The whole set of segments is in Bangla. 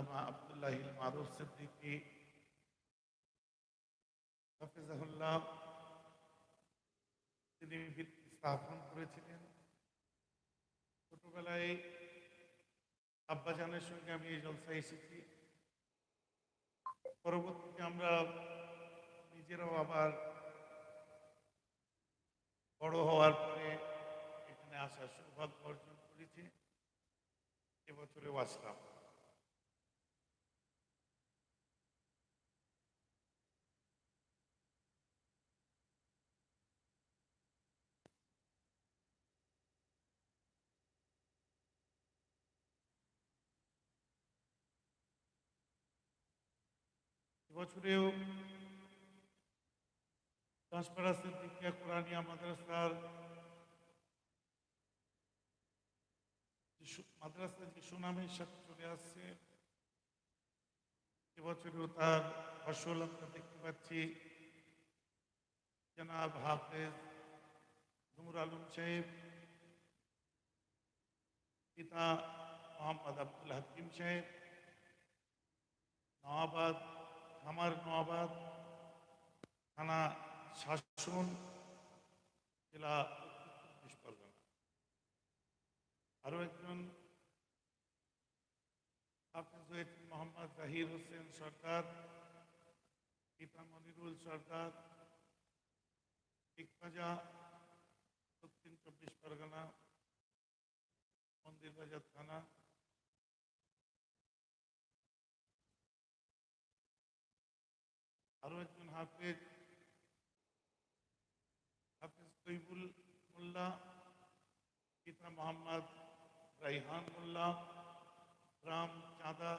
আল্লামা আব্দুল্লাহিল মারুফ সিদ্দিকী হাফিজাহুল্লাহ, তিনি ভিত্তি স্থাপন করেছিলেন। ছোটবেলায় আব্বাজানের সঙ্গে আমি এই জলসায় এসেছি। পরবর্তীতে আমরা নিজেরাও আবার বড় হওয়ার পরে এখানে আসার সৌভাগ্য অর্জন করেছি। এবছরেও আসলাম। এবছরেও দাসপাড়া সিদ্দিকিয়া কোরআনিয়া মাদ্রাসার মাদ্রাসা যে সুনামের সাথে চলে আসছে, এবছরেও তার ফসল আমরা দেখতে পাচ্ছি। জনাব হাফেজ নূর আলম সাহেব, পিতা মোহাম্মদ আব্দুল হাকিম সাহেব, নওয়াবাদ, খামার নওয়াবাদ থানা শাসন, জেলা উত্তর ২৪ পরগনা। আরও একজন হাফেজ হয়েছেন মোহাম্মদ জাহির হোসেন সরকার, পিতা মনিরুল সরকার, টিকবাজা, দক্ষিণ ২৪ পরগনা, মন্দিরবাজার থানা। আরও একজন হাফেজ তৈবুল মোল্লা, পিতা মোহাম্মদ রাইহান মোল্লা, গ্রাম চাঁদা,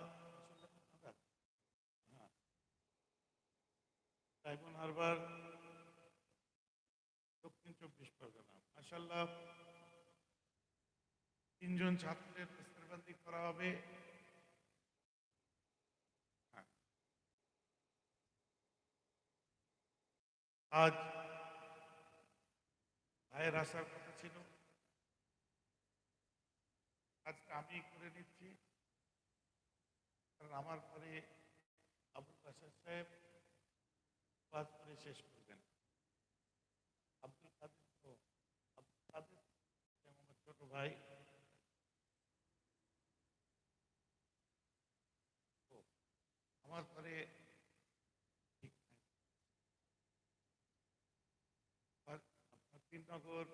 ডায়মন্ড হারবার, দক্ষিণ ২৪ পরগনা। মাশাআল্লাহ, ৩ জন ছাত্রের ইস্তেরবন্দি করা হবে। আজ ভাইয়ের আসার কথা ছিল, আজকে আমি করে নিচ্ছি, কারণ আমার পরে আবুল বাশার সাহেব কাজ করে শেষ করবেন। আব্দুল কাদের আমার ছোট ভাই, আমার পরে তিননগর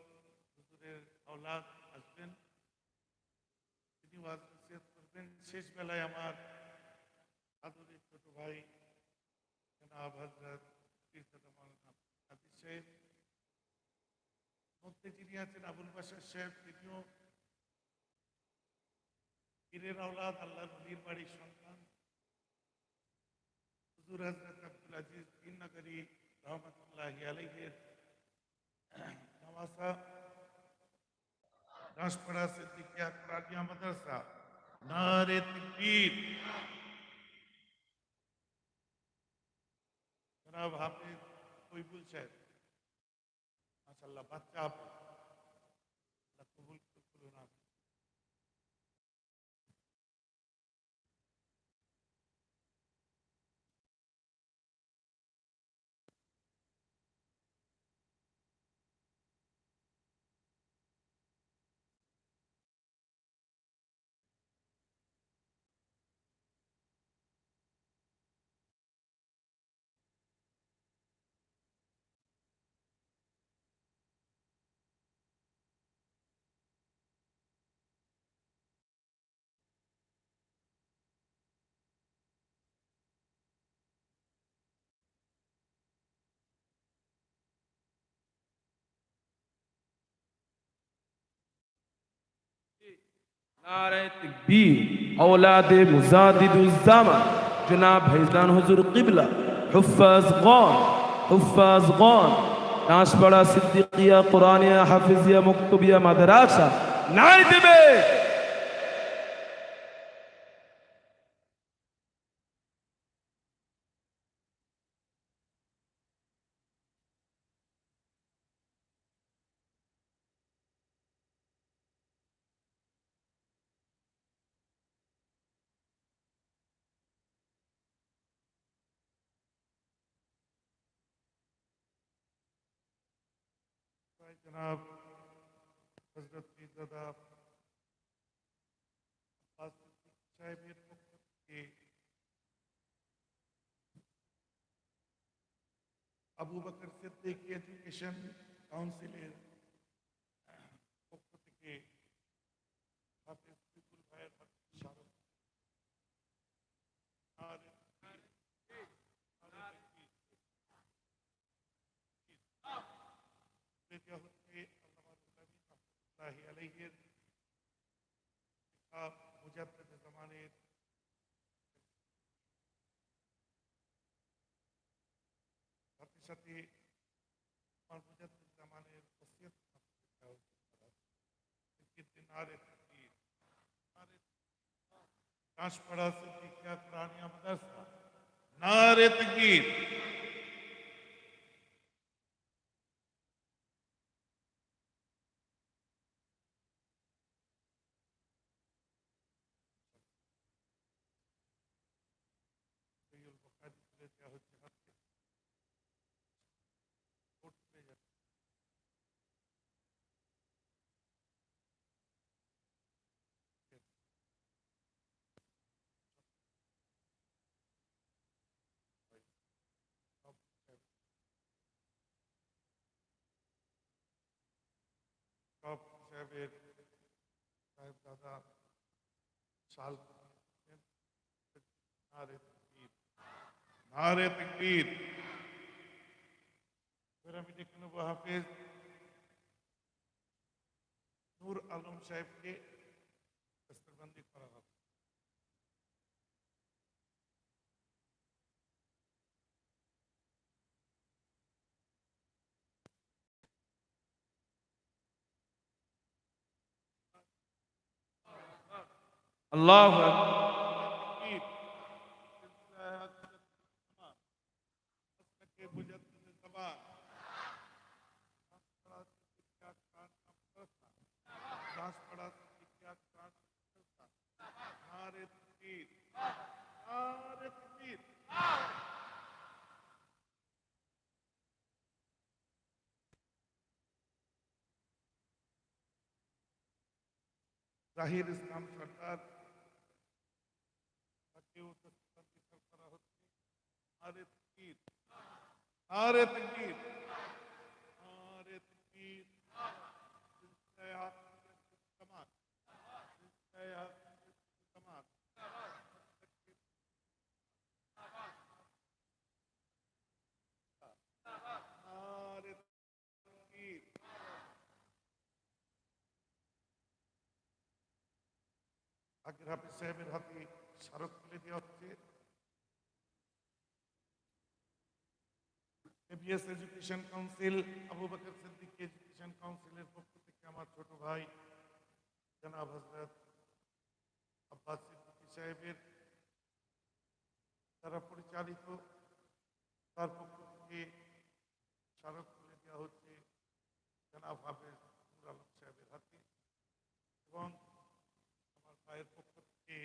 হুজুরের আওলাদ আসবেন, তিনি ওয়াজ নসিহত করবেন। শেষ বেলায় আমার আদরের ছোট ভাই জনাব হযরত হাফিজ সাহেব, মধ্যে যিনি আছেন আবুল বাশার সাহেব, তিনিও পীরের আওলাদ, আল্লাহর নবীর বাড়ির সন্তান। হুজুর হযরত আব্দুল আজিজ বিন নগরী রহমতুল্লাহি আলাইহির নওয়াসা, দাসপাড়া সিদ্দিকিয়া কোরআনিয়া মাদ্রাসা। নারে তাকবীর। জনাব হাফেজ তৈবুল সাহেব, মাশাআল্লাহ, বাচ্চা হাফেজ, আল্লাহ কবুল করুন। नारे तकबीर औलाद मुजादिदुज़्ज़ामा जनाब भाईजान हुजूर किबला हुफ्फाज गौन दासपाड़ा सिद्दीकिया कुरानिया हाफिजिया मुक्तबिया मादरासा नारे दिबे। जनाब हजरत पीरजादा अब्बास सिद्दीकी साहेबेर पक्ष থেকে আবু বকর সিদ্দিক এডুকেশন কাউন্সিলের পক্ষ থেকে হাফেজ বিপুল ভাইয়ের হাতে স্মারক আর দেওয়া হচ্ছে আল্লামা রুহুল আমিন রহমতুল্লাহি আলাইহির কিতাব মুজাদ্দিদ জামানের সাথে সাথে আমার মুজাদ্দিদ জামানের ওসিয়ত नारे तकबीर काशपड़ा सिद्दीकिया कुरानिया मदरसा नारे तकबीर बुखारी तुले देওয়া হচ্ছে হাতে কোট তুলে যাচ্ছে সব সাহেবের সাহেব দাদা শাল नारे तकबीर नारे तकबीर फिर আমি দেখে নেব হাফেজ নূর আলম সাহেবকে দস্তরবন্দি করা হবে আল্লাহু আকবার। तकबीर सिलसिला के मुजद्दिद ज़मान दासपड़ा सिद्दीकिया नारे तकबीर नारे तकबीर জাহির ইসলাম সরকার তাকেও দস্তবন্দি করা হচ্ছে নারে তকবীর नारे तकबीर नारे तकबीर सिलसिला ज़मान सिलसिला ज़मान नारे तकबीर আগের হাফেজ সাহেবের হাতে স্মারক তুলে দেওয়া হচ্ছে ABS education council Abu Bakar Siddique education কাউন্সিলের পক্ষ থেকে আমার ছোট ভাই জনাব হযরত আব্বাস সিদ্দিকী সাহেবের দ্বারা পরিচালিত তার পক্ষ থেকে স্মারক তুলে দেওয়া হচ্ছে জনাব হাফেজ নূর আলম সাহেবের হাতে এবং আমার ভাইয়ের পক্ষ থেকে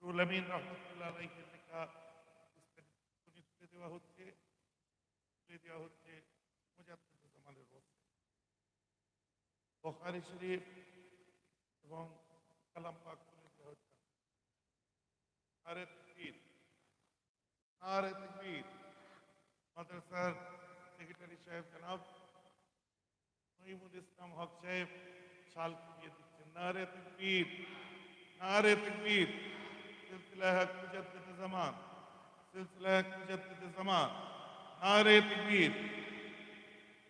রুহুল আমিন রহমতুল্লাহ আলাইহির লেখা তুলে দেওয়া হচ্ছে মুজাদ্দিদ জামানের বুখারী শরীফ এবং কালাম পাক তুলে দেওয়া হচ্ছে নারে তকবীর নারে তকবীর মাদ্রাসার সেক্রেটারি সাহেব জনাব নঈমুল ইসলাম হক সাহেব শাল দিয়ে দিচ্ছেন নারে তকবীর नारे तकबीर सिलसिला हक मुजद्दिद ज़मान सिलसिला हक मुजद्दिद ज़मान नारे तकबीर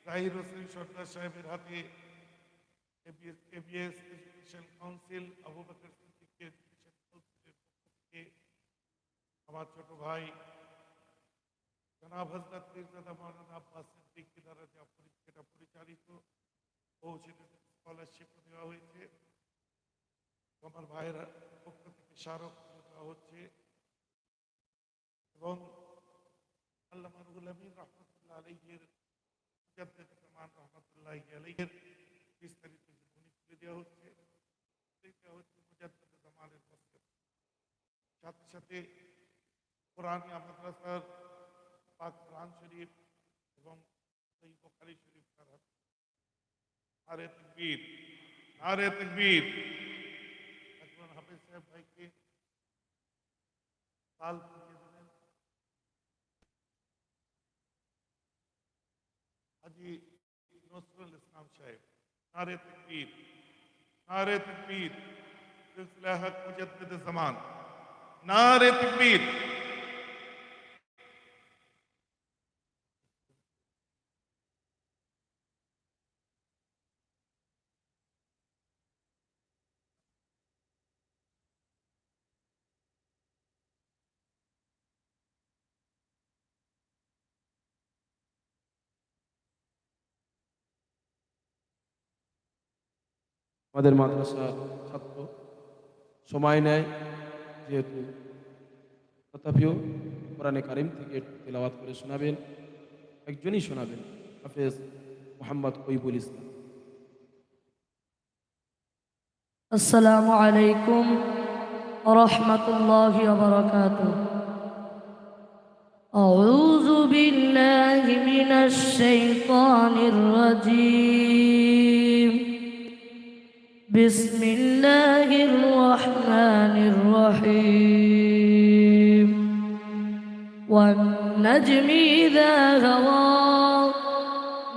জাহির হোসেন সরকার সাহেবের হাতে ABS education council Abu Bakar Siddique education কাউন্সিলের পক্ষ থেকে আমার ছোট ভাই জনাব হযরত পীরজাদা মাওলানা আব্বাস সিদ্দিকী দ্বারা যে পরীক্ষাটা পরিচালিত ও সেটাতে স্কলারশিপ দেওয়া হয়েছে আমার ভাইয়ের পক্ষ থেকে স্মারক দেওয়া হচ্ছে এবং আল্লামা রুহুল আমিন রহমতুল্লাহ আলাইহির মুজাদ্দিদ জামান রহমতুল্লাহি আলাইহির বিস্তারিত জীবনী তুলে দেওয়া হচ্ছে মুজাদ্দিদ জামানের মসজিদ সাথে সাথে কোরআনিয়া মাদ্রাসার পাক কোরআন শরীফ এবং সেই বুখারী শরীফ তারা নারে তাকবীর, নারে তাকবীর। এখন হাফেজ সাহেব ভাইকে তাল পরিয়ে দেবেন। হাজী নজরুল ইসলাম সাহেব, নারে তাকবীর, নারে তাকবীর। সিলসিলা হক মুজদ্দিদ জামান, নারে তাকবীর। আমাদের মাদ্রাসার ছাত্র সময় নেয় যেহেতু, তথাপিও কোরআনে কারিম থেকে একটু তেলাওয়াত করে শোনাবেন। একজনই শোনাবেন, হাফেজ মোহাম্মদ কইবুল ইসলাম। السلام عليكم ورحمة الله وبركاته. أعوذ بالله من الشيطان الرجيم. بسم الله الرحمن الرحيم. والنجم إذا هوى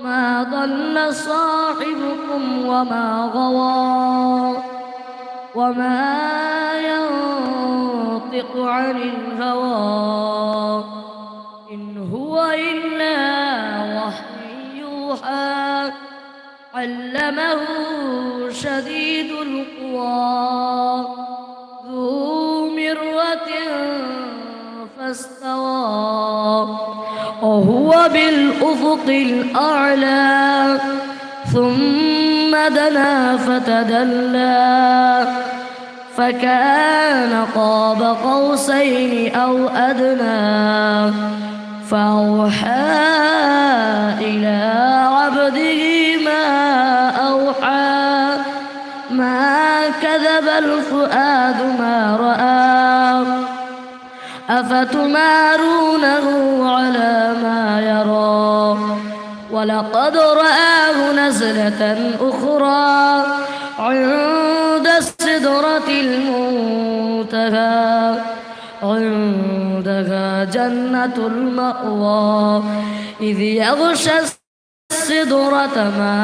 ما ضل صاحبكم وما غوى وما ينطق عن الهوى إن هو إلا وحي يوحى علمه شديد القوى ذو مرة فاستوى وهو بالأفق الأعلى ثم دنا فتدلى فكان قاب قوسين أو أدنى فأوحى إلى عبده ما أوحى ما كذب الفؤاد ما رأى أفتمارونه على ما يرى ولقد رآه نزلة أخرى عند السدرة المنتهى عندها جنة المأوى إذ يغشى السدرة ما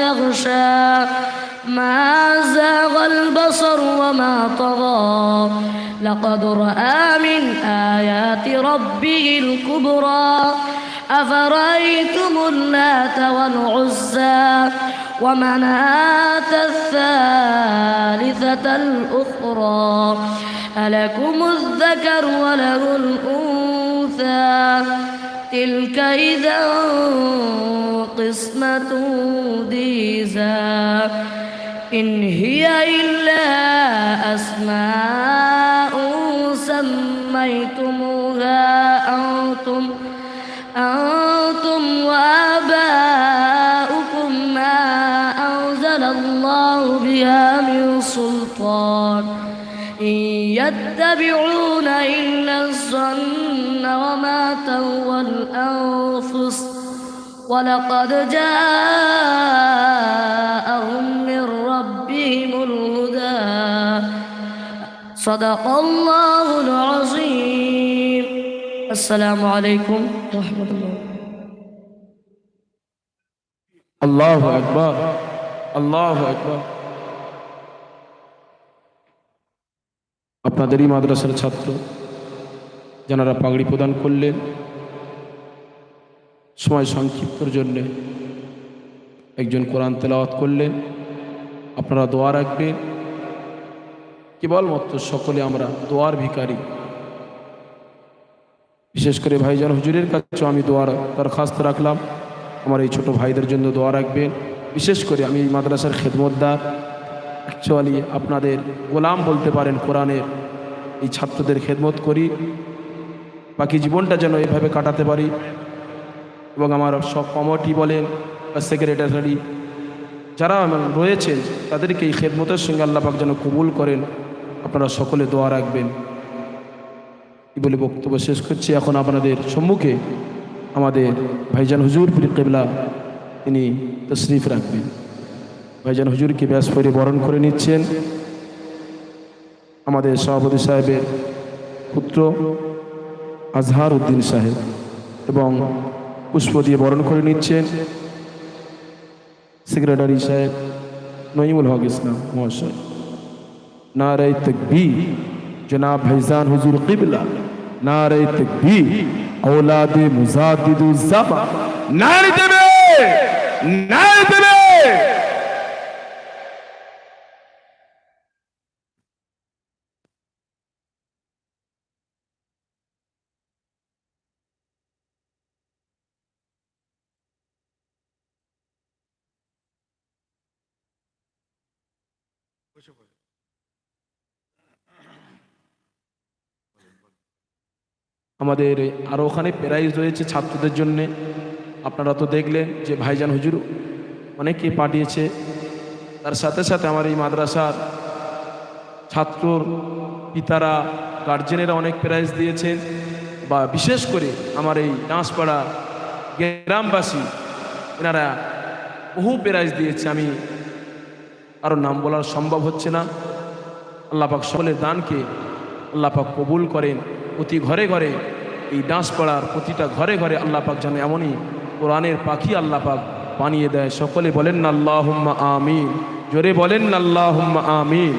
يغشى ما زاغ البصر وما طغى لقد رأى من آيات ربه الكبرى أفرأيتم اللات والعزى ومناة الثالثة الأخرى ألكم الذكر وله الأنثى تلك إذا قسمة ضيزى إن هي إلا أسماء سميتموها أنتم وآباؤكم ما أنزل الله بها من سلطان إن يتبعون إلا الظن وما تهوى الأنفس ولقد جاءهم من ربهم الهدى صدق الله العظيم. السلام عليكم ورحمة الله. আল্লাহু আকবার, আল্লাহু আকবার। আপনাদেরই মাদ্রাসার ছাত্র যারা পাগড়ি প্রদান করলেন, সময় সংক্ষিপ্তর জন্যে একজন কোরআন তেলাওয়াত করলেন। আপনারা দোয়া রাখবেন। কেবলমাত্র সকলে আমরা দোয়ার ভিখারি। বিশেষ করে ভাইজান হুজুরের কাছে আমি দোয়ার দরখাস্ত রাখলাম, আমার এই ছোট ভাইদের জন্য দোয়া রাখবেন। বিশেষ করে আমি এই মাদ্রাসার খেদমতদার, অ্যাকচুয়ালি আপনাদের গোলাম বলতে পারেন। কোরআনের এই ছাত্রদের খেদমত করি, বাকি জীবনটা যেন এভাবে কাটাতে পারি। এবং আমার সব কমিটি বলেন বা সেক্রেটারি যারা রয়েছেন তাদেরকে এই খেদমতের সঙ্গে আল্লাহ পাক যেন কবুল করেন। আপনারা সকলে দোয়া রাখবেন। এই বলে বক্তব্য শেষ করছি। এখন আপনাদের সম্মুখে আমাদের ভাইজান হুজুর পীর কিবলা তিনি তশরিফ রাখবেন। ভাইজান হুজুরকে ব্যাস করে বরণ করে নিচ্ছেন আমাদের সভাপতি সাহেবের পুত্র আজহার উদ্দিন সাহেব, এবং পুষ্প দিয়ে বরণ করে নিচ্ছেন সেক্রেটারি সাহেব নঈমুল হক ইসলাম মহাশয়। নারে তাকবীর জনাব ভাইজান হুজুর কিবলা, নারে তাকবীর औलादे मुजाद्दिदुज़्ज़मा, नारे देवे, नारे देवे। বসে পড়ে। আমাদের আরও ওখানে প্রাইজ রয়েছে ছাত্রদের জন্যে। আপনারা তো দেখলেন যে ভাইজান হুজুর অনেকে পাঠিয়েছে, তার সাথে সাথে আমার এই মাদ্রাসার ছাত্রর পিতারা গার্জেনেরা অনেক প্রাইজ দিয়েছেন, বা বিশেষ করে আমার এই ডাঁশপাড়া গ্রামবাসী এনারা বহু প্রাইজ দিয়েছে। আমি আরও নাম বলার সম্ভব হচ্ছে না। আল্লাহ পাক সকলের দানকে আল্লাহ পাক কবুল করেন। প্রতি ঘরে ঘরে এই ডাঁশপাড়ার প্রতিটা ঘরে ঘরে আল্লাহ পাক যেন এমনই কোরআনের পাখি আল্লাহ পাক বানিয়ে দেয়। সকলে বলেন না আল্লাহুম্মা আমিন, জোরে বলেন না আল্লাহুম্মা আমিন।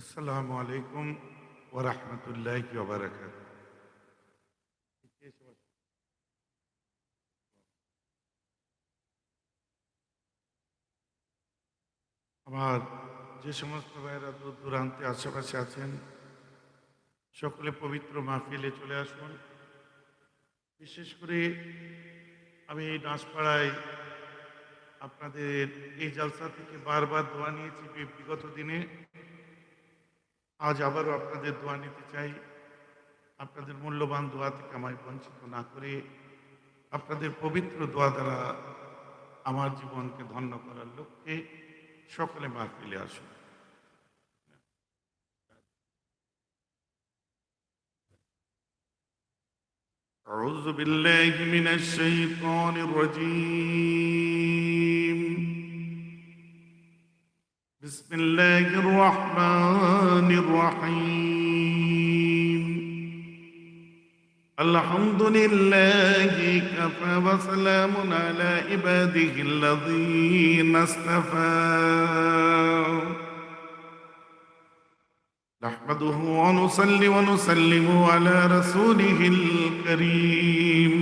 আসসালামু আলাইকুম ওয়া রাহমাতুল্লাহি ওয়া বারাকাতুহু। আমার যে সমস্ত ভাইয়েরা দূর দূরান্তে আশেপাশে আছেন, সকলে পবিত্র মাহফিলে চলে আসুন। বিশেষ করে আমি এই ডাঁশপাড়ায় আপনাদের এই জালসা থেকে বারবার দোয়া নিয়েছি বিগত দিনে। আজ আবারও আপনাদের দোয়া নিতে চাই। আপনাদের মূল্যবান দোয়া থেকে আমায় বঞ্চিত না করে আপনাদের পবিত্র দোয়া দ্বারা আমার জীবনকে ধন্য করার লক্ষ্যে সকলে মাহফিলে আসুন। أعوذ بالله من الشيطان الرجيم. بسم الله الرحمن الرحيم. الحمد لله كفى وسلام على عباده الذين اصطفى. نحمده ونصلي ونسلم على رسوله الكريم.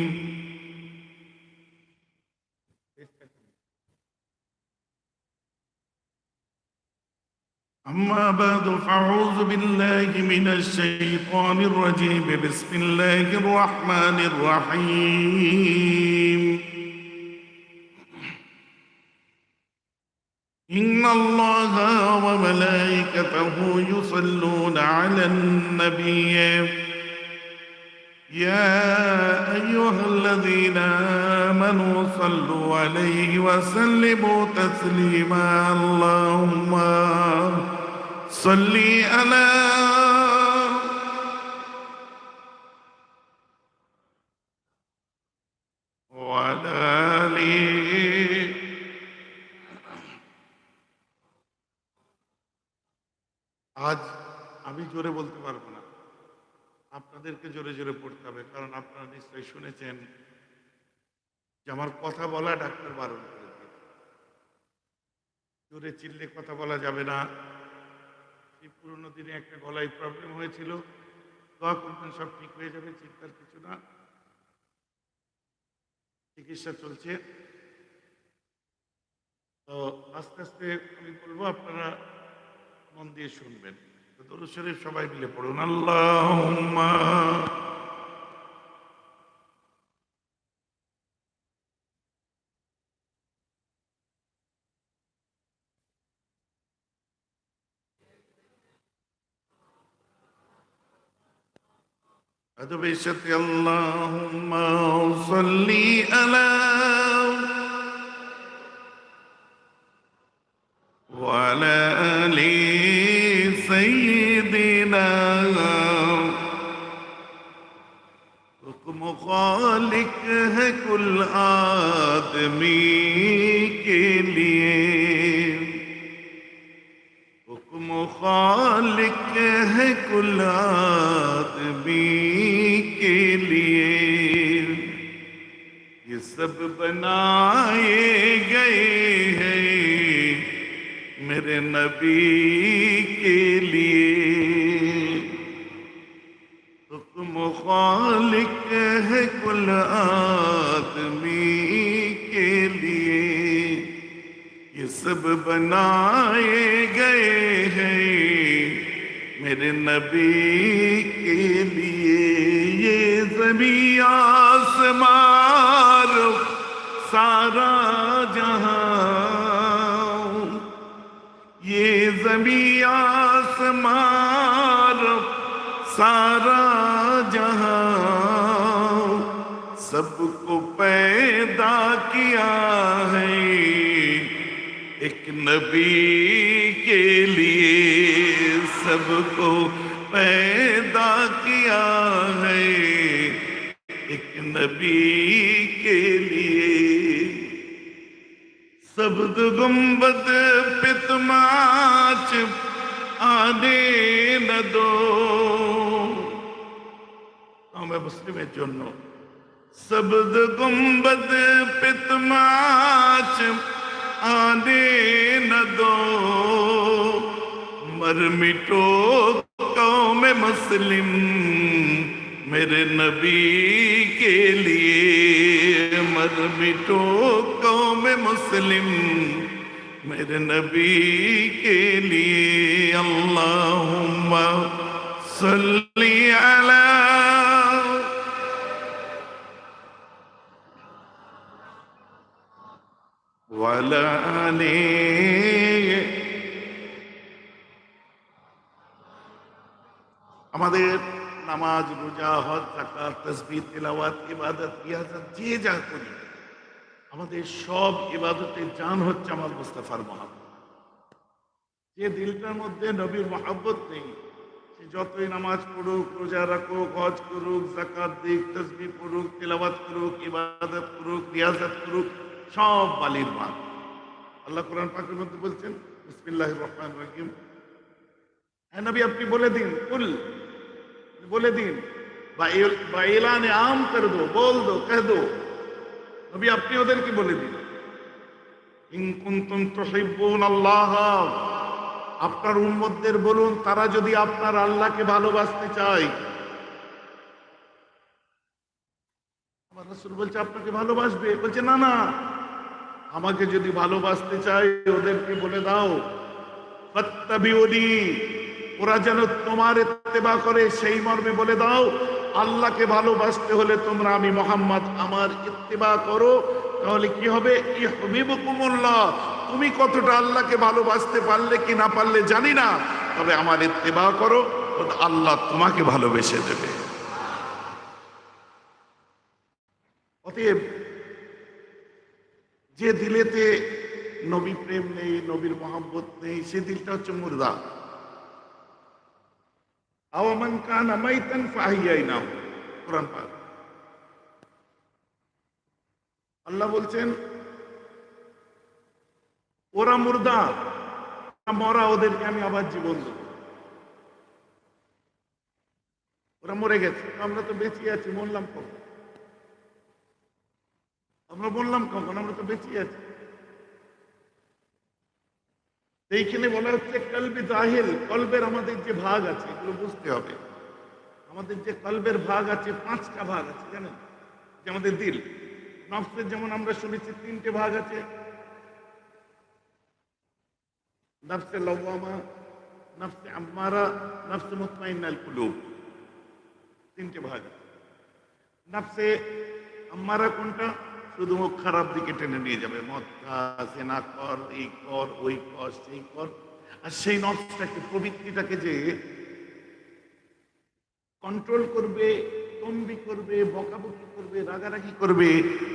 أما بعد فأعوذ بالله من الشيطان الرجيم. بسم الله الرحمن الرحيم. إن الله وملائكته يصلون على النبي يا أيها الذين آمنوا صلوا عليه وسلموا تسليما. اللهم صل على وعلى آله. আজ আমি জোরে বলতে পারবো না, আপনাদেরকে জোরে জোরে পড়তে হবে, কারণ আপনারা নিশ্চয়ই শুনেছেন যে আমার কথা বলা ডাক্তার বারণ করে দিয়েছে। জোরে চিল্লে কথা বলা যাবে না। এই পুরোনো দিনে একটা গলায় প্রবলেম হয়েছিল, দোয়া করবেন সব ঠিক হয়ে যাবে, চিন্তার কিছু না, চিকিৎসা চলছে। তো আস্তে আস্তে আমি বলবো, আপনারা মন দিয়ে শুনবেন। তো দরুদ শরীফ সবাই মিলে পড়ুন। আল্লাহুম্মা أدبشت اللهم صل على وعلى آل سيدنا حکم خالق ہے کل آدمی کے لیے حکم خالق ہے کل آدمی کے لیے یہ سب بنائے گئے ہیں میرے نبی کے لیے حکم خالق ہے کل آدمی کے لیے یہ سب بنائے گئے ہیں میرے نبی کے لیے یہ زمین آسمان سارا جہاں یہ زمین آسمان سارا جہاں سب کو پیدا کیا ہے ایک نبی کے لیے سب کو پیدا کیا ہے ایک نبی کے لیے سبد گنبد پہ تم آج آنے نہ دو میں مسلم জন্য سبد گنبد پہ تم آج آنے نہ دو مر مٹو قوم مسلم میرے نبی کے لیے مر مٹو قوم مسلم میرے نبی کے لیے اللہم صلی علی وعلی آلہ আমাদের নামাজ রোজা হজ যাকাত তাসবিহ তিলাওয়াত ইবাদত রিয়াজত যে যা করি আমাদের সব ইবাদতের জান হচ্ছে আমার মুস্তাফার মহব্বত যে দিলটার মধ্যে নবীর মহব্বত নেই সে যতই নামাজ পড়ুক রোজা রাখুক হজ করুক যাকাত দিক তাসবিহ পড়ুক তিলাওয়াত করুক ইবাদত করুক রিয়াজত করুক সব বালির মাল আল্লাহ কোরআন পাকের মধ্যে বলছেন বিসমিল্লাহির রহমানির রহিম হে নবী আপনি বলে দিন কুল बोले दिन एलान आम कर दो बोल दो कह दो नबी अपनी ओদের কি বলে দিন ইন কুনতুম তুহিব্বুন আল্লাহ আপনার উম্মতদের বলুন তারা যদি আপনার আল্লাহকে ভালোবাসতে চায় আমার রাসূল বলছে আপনাকে ভালোবাসবে বলছে না না আমাকে যদি ভালোবাসতে চায় ওদেরকে বলে দাও ফাত্তাবিউনি ওরা যেন তোমার ইত্তেবা করে সেই মর্মে বলে দাও আল্লাহকে ভালোবাসতে হলে তোমরা আমি মুহাম্মদ আমার ইত্তেবা করো তাহলে কি হবে ইহবিবুকুমুল্লাহ তুমি কতটা আল্লাহকে ভালোবাসতে পারলে কি না পারলে জানি না তবে আমার ইত্তেবা করো আল্লাহ তোমাকে ভালোবেসে দেবে অতএব যে দিলেতে নবী প্রেম নেই নবীর মহব্বত নেই সে দিলটা হচ্ছে মুর্দা আওয়ামান কানা মাইতান ফাহিয়াইনাহু কুরআন পাক আল্লাহ বলছেন ওরা মুর্দা মরা ওদেরকে আমি আবার জীবন দেব ওরা মরে গেছে আমরা তো বেঁচে আছি মরলাম কখন আমরা বললাম কখন আমরা তো বেঁচে আছি এইখানে বলা হচ্ছে কলবে জাহিল কলবের আমাদের যে ভাগ আছে এগুলো বুঝতে হবে আমাদের যে কলবের ভাগ আছে পাঁচটা ভাগ আছে জানেন যে আমাদের দিল নফসের যেমন আমরা শুনেছি তিনটে ভাগ আছে নফসে লাওয়ামা নফসে আম্মারা নফসে মুতমাইন্নাল কুলুব তিনটে ভাগ নফসে আম্মারা কোনটা শুধু মুখ খারাপ দিকে টেনে নিয়ে যাবে মদ খা জেনা কর এই কর ওই কর সেই কর আর সেই নফসটাকে প্রবৃত্তিটাকে যে কন্ট্রোল করবে তম্বি করবে, বকাবকি করবে, রাগারাগি করবে,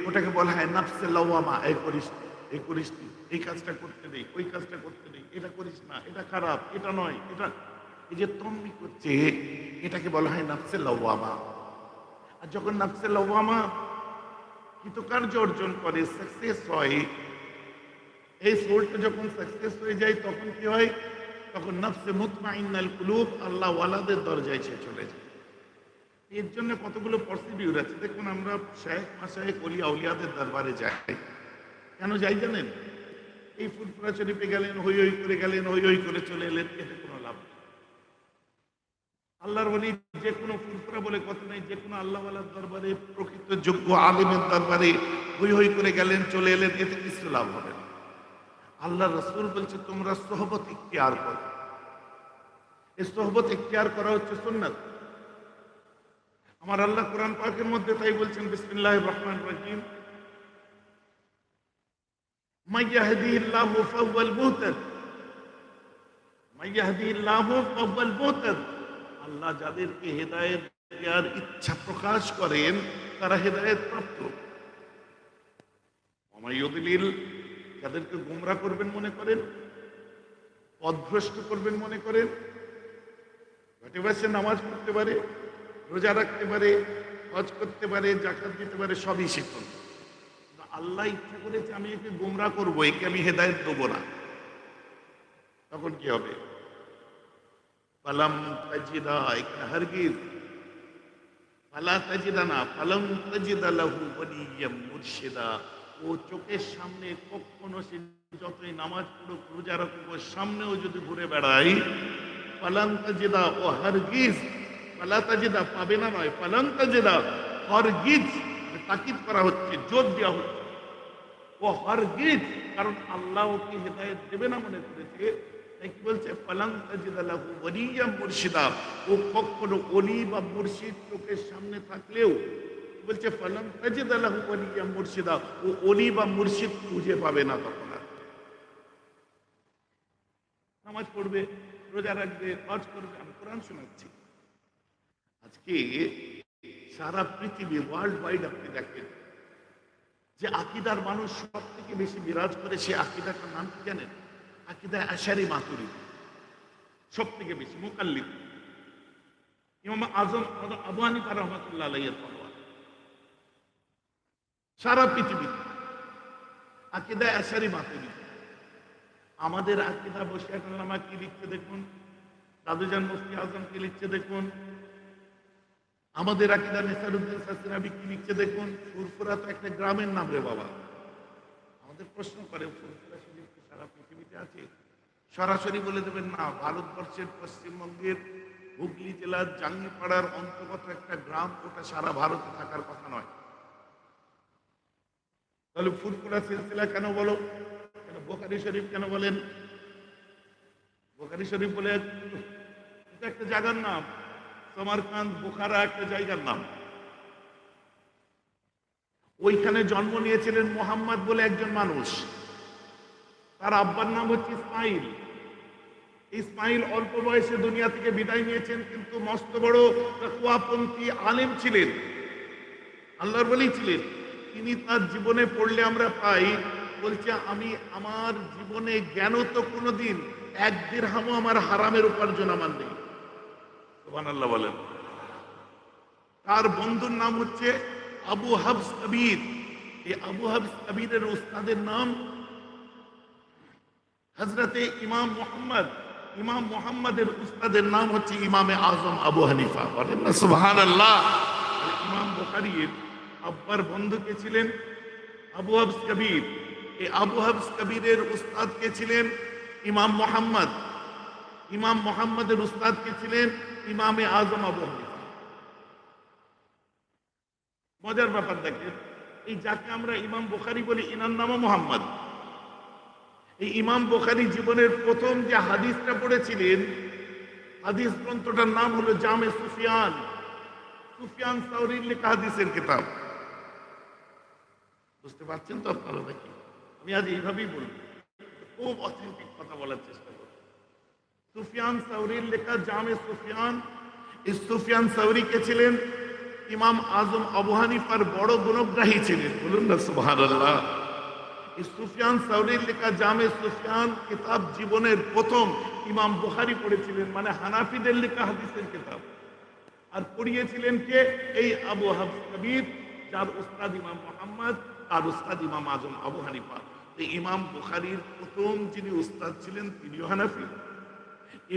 ওটাকে বলা হয় নাফসে লাওয়ামা। এই করিস না, এই করিস না, এই কাজটা করতে নেই, ওই কাজটা করতে নেই, এটা করিস না, এটা খারাপ, এটা নয়, এটা। এই যে তম্বি করছে, এটাকে বলা হয় নাফসে লাওয়ামা। আর যখন নাফসে লাওয়ামা কৃতকার্য অর্জন করে, সাকসেস হয়, এই সোলটা যখন সাকসেস হয়ে যায়, তখন কি হয়? তখন নফসে মুতমাইন্নাল কুলুব, আল্লাহ ওয়ালাদের দরজায় সে চলে যায়। এর জন্য কতগুলো প্রসিডিউর আছে। দেখুন, আমরা শেখ মাশায়েখ ওলিয়া আউলিয়াদের দরবারে যাই। কেন যাই জানেন? এই ফুরফুরা শরীফে গেলেন, হই হই করে গেলেন, হই হই করে চলে এলেন, এতে কোনো লাভ নেই। আল্লাহর ওলি যে কোনো ফুরফুরা বলে কথা নেই, যে কোনো আল্লাহওয়ালার দরবারে, প্রকৃত যোগ্য আলিমের দরবারে হই হই করে গেলেন, চলে এলেন, এতে কিছু লাভ হবে না। আল্লাহ রাসূল বলছে তোমরা সোহবত ইখতিয়ার করো। এই সোহবত ইখতিয়ার করা হচ্ছে সুন্নাত। আমার আল্লাহ কোরআন পাকের মধ্যে তাই বলছেন, বিসমিল্লাহির রহমানির রহিম, মাইয়াহদিহিল্লাহু ফাহুয়াল মুহতাদ, মাইয়াহদিহিল্লাহু ফাহুয়াল মুহতাদ। আল্লাহ যাদেরকে হেদায়েত দেওয়ার ইচ্ছা প্রকাশ করেন, তারা হেদায়েত প্রাপ্ত। ওয়া ইউদ্লিল, যাদেরকে গোমরা করবেন মনে করেন, পথভ্রষ্ট করবেন মনে করেন, ঘটে বসে নামাজ পড়তে পারে, রোজা রাখতে পারে, হজ করতে পারে, যাকাত দিতে পারে, সবই শিখুন। আল্লাহ ইচ্ছা করেছে আমি একে গোমরা করবো, একে আমি হেদায়েত দেবো না, তখন কি হবে? ফালাম তাজিদা, এখানে হারগিজ ফালা তাজিদা না, ফালাম তাজিদা লাহু ওয়ালিয়াম মুরশিদা। ও চোখের সামনে কখনো সে যতই নামাজ পড়ুক, রোজা রাখুক, ওর সামনেও যদি ঘুরে বেড়াই, ফালান তাজিদা, ও হারগিজ, ফালা তাজিদা পাবে না নয়, ফালান তাজিদা, হারগিজ, তাকিদ করা হচ্ছে, জোর দেওয়া হচ্ছে। ও হারগিজ, কারণ আল্লাহ ওকে হেদায়েত দেবে না মনে করেছে, তাই কি বলছে? ফালান তাজিদা লাহু ওয়ালিয়াম মুরশিদা। ও কখনো ওলি বা মুর্শিদ চোখের সামনে থাকলেও বলছে ফালান তাজিদা লাহু ওয়ালিয়াম মুরশিদা, ও ওলি বা মুর্শিদ খুঁজে পাবে না তখন আর। নামাজ পড়বে, রোজা রাখবে, হজ করবে, আমি কোরআন শোনাচ্ছি। আজকে সারা পৃথিবী, ওয়ার্ল্ড ওয়াইড আপনি দেখেন যে আকিদার মানুষ সব থেকে বেশি বিরাজ করে, সে আকিদাটার নাম কি জানেন? আকিদা আশারি মাতুরিদি। সব থেকে বেশি মুকাল্লিদ ইমাম আজম আবু হানিফা রাহমাতুল্লাহ আলাইহির ফতোয়া। সারা পৃথিবীতে আকিদা আশারি মাতুরিদি। আমাদের আকিদা বশিয়াতুল নামা কি লিখছে দেখুন, দাদুজান মুফতি আজম কি লিখছে দেখুন, আমাদের আকিদা নেসারউদ্দিন সাসরাবি কি লিখছে দেখুন। ফুরফুরা তো একটা গ্রামের নাম রে বাবা। আমাদের প্রশ্ন করে, ফুরফুরা শরীফ কি সারা পৃথিবীতে আছে? সরাসরি বলে দেবেন না, ভারতবর্ষের পশ্চিমবঙ্গের হুগলি জেলার জাঙ্গিপাড়ার অন্তর্গত একটা গ্রাম, ওটা সারা ভারতে থাকার কথা নয়। তাহলে ফুরফুরা সিলসিলা কেন বলো? কেন বুখারী শরীফ কেন বলেন? বুখারী শরীফ বলে এটা একটা জায়গার নাম, সমরকান্দ বুখারা একটা জায়গার নাম। ওইখানে জন্ম নিয়েছিলেন মোহাম্মদ বলে একজন মানুষ, তার আব্বার নাম হচ্ছে ইসমাইল। ইসমাইল অল্প বয়সে দুনিয়া থেকে বিদায় নিয়েছেন, কিন্তু মস্ত বড় তাকওয়াপন্থী আলেম ছিলেন, আল্লাহর ওলি ছিলেন। তিনি তার জীবনে পড়লে আমরা পাই, বলছে আমি আমার জীবনে জ্ঞানও তো কোনোদিন এক দিরহামও আমার হারামের উপার্জন আমার নেই। সুবহানাল্লাহ বলেন। তার বন্ধুর নাম হচ্ছে আবু হাফস কবির। এই আবু হাফস কবিরের উস্তাদের নাম হযরতে ইমাম মুহাম্মদ। ইমাম মুহাম্মদের উস্তাদের নাম হচ্ছে ইমামে আজম আবু হানিফা। বলেন না সুবহানাল্লাহ। ইমাম বুখারীর আব্বার বন্ধু কে ছিলেন? আবু হাফস কবির। এই আবু হাফস কবিরের উস্তাদ কে ছিলেন? ইমাম মুহাম্মদ। ইমাম মুহাম্মদের উস্তাদ কে ছিলেন? ইমামে আজম আবু হানিফা। মজার ব্যাপার দেখেন, এই যাকে আমরা ইমাম বুখারী বলি, ইনার নামও মুহাম্মদ। এই ইমাম বুখারী জীবনের প্রথম যে হাদিসটা পড়েছিলেন, হাদিস গ্রন্থটার নাম হলো জামে সুফিয়ান। সুফিয়ান সাউরির লেখা হাদিসের কিতাব। বুঝতে পারছেন তো আপনারা নাকি? আমি আজ এইভাবেই বলবো, খুব অথেন্টিক কথা বলার চেষ্টা করব। সুফিয়ান সাউরির লেখা জামে সুফিয়ান। এই সুফিয়ান সাউরি কে ছিলেন? ইমাম আজম আবু হানিফার বড় গুণগ্রাহী ছিলেন, বলুন না সুবহানাল্লাহ। এই সুফিয়ান সাউরির লেখা জামে সুফিয়ান কিতাব জীবনের প্রথম ইমাম বুখারী পড়েছিলেন, মানে হানাফিদের লেখা হাদিসের কিতাব। আর পড়িয়েছিলেন কে? এই আবু হাফস কবির, যার উস্তাদ ইমাম মুহাম্মদ, আর উস্তাদ ইমাম আজম আবু হানিফা। এই ইমাম বুখারীর প্রথম যিনি উস্তাদ ছিলেন তিনিও হানাফি,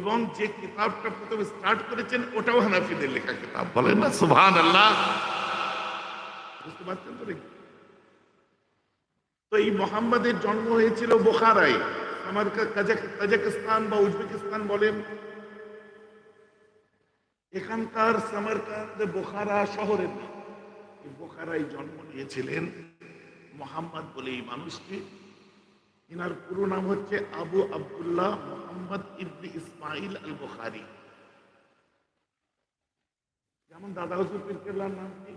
এবং যে কিতাবটা প্রথমে স্টার্ট করেছেন ওটাও হানাফিদের লেখা কিতাব, বলেন না সুবহানাল্লাহ। বুঝতে পারছেন তো নাকি? তো এই মোহাম্মদের জন্ম হয়েছিল বোখারায়, কাজাকিস্তান বা উজবেকিস্তান বলেন, এখানকার সামারকান্দ বোখারা শহরের নাম। এই বোখারায় জন্ম নিয়েছিলেন মোহাম্মদ বলে এই মানুষটি। ইনার পুরো নাম হচ্ছে আবু আব্দুল্লাহ মোহাম্মদ ইবনে ইসমাইল আল বুখারী। যেমন দাদা হুজুর পীর কেবলার নাম কি?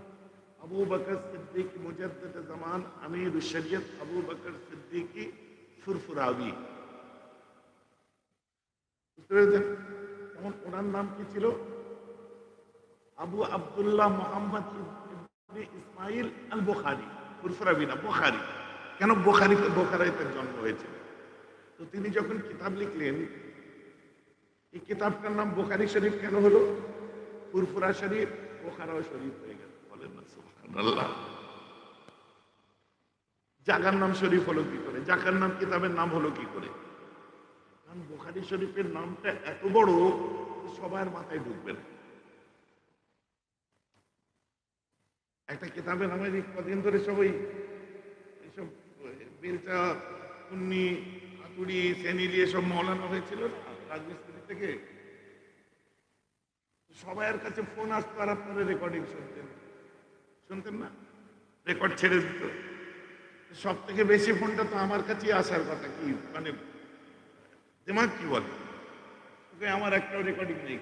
আবু বকর সিদ্দিক মুজাদ্দিদ জামান আমিরুশ শরিয়ত আবু বকর সিদ্দিকি ফুরফুরাবি। বুঝতে পেরেছেন? যেমন ওনার নাম কি ছিল? আবু আব্দুল্লাহ মোহাম্মদ ইবনে ইসমাইল আল বুখারী, ফুরফুরাবি না, বুখারী। কেন? বুখারীতে, বোখারায় তার জন্ম হয়েছিল। তো তিনি যখন কিতাব লিখলেন, এই কিতাবটার নাম বুখারী শরীফ কেন হলো? ফুরফুরা শরীফ, বোখারাও শরীফ হয়ে গেল, বলেন না সুবহানাল্লাহ। জায়গার নাম শরীফ হলো কি করে? জায়গার নাম কিতাবের নাম হলো কি করে? কারণ বুখারী শরীফের নামটা এত বড়, সবার মাথায় ঢুকবে না। একটা কিতাবের নামে কদিন ধরে সবাই এইসব বেলচা, কুন্নি, হাতুড়ি, সেনিলি এসব মৌলানা হয়েছিল না রাজমিস্ত্রি থেকে, সবাইয়ের কাছে ফোন আসতো আর আপনারা রেকর্ডিং শুনতেন না, রেকর্ড ছেড়ে দিত। সব থেকে বেশি ফোনটা তো আমার কাছেই আসার কথা। কি মানে দিমাগ কি বলে, আমার একটাও রেকর্ডিং নেই,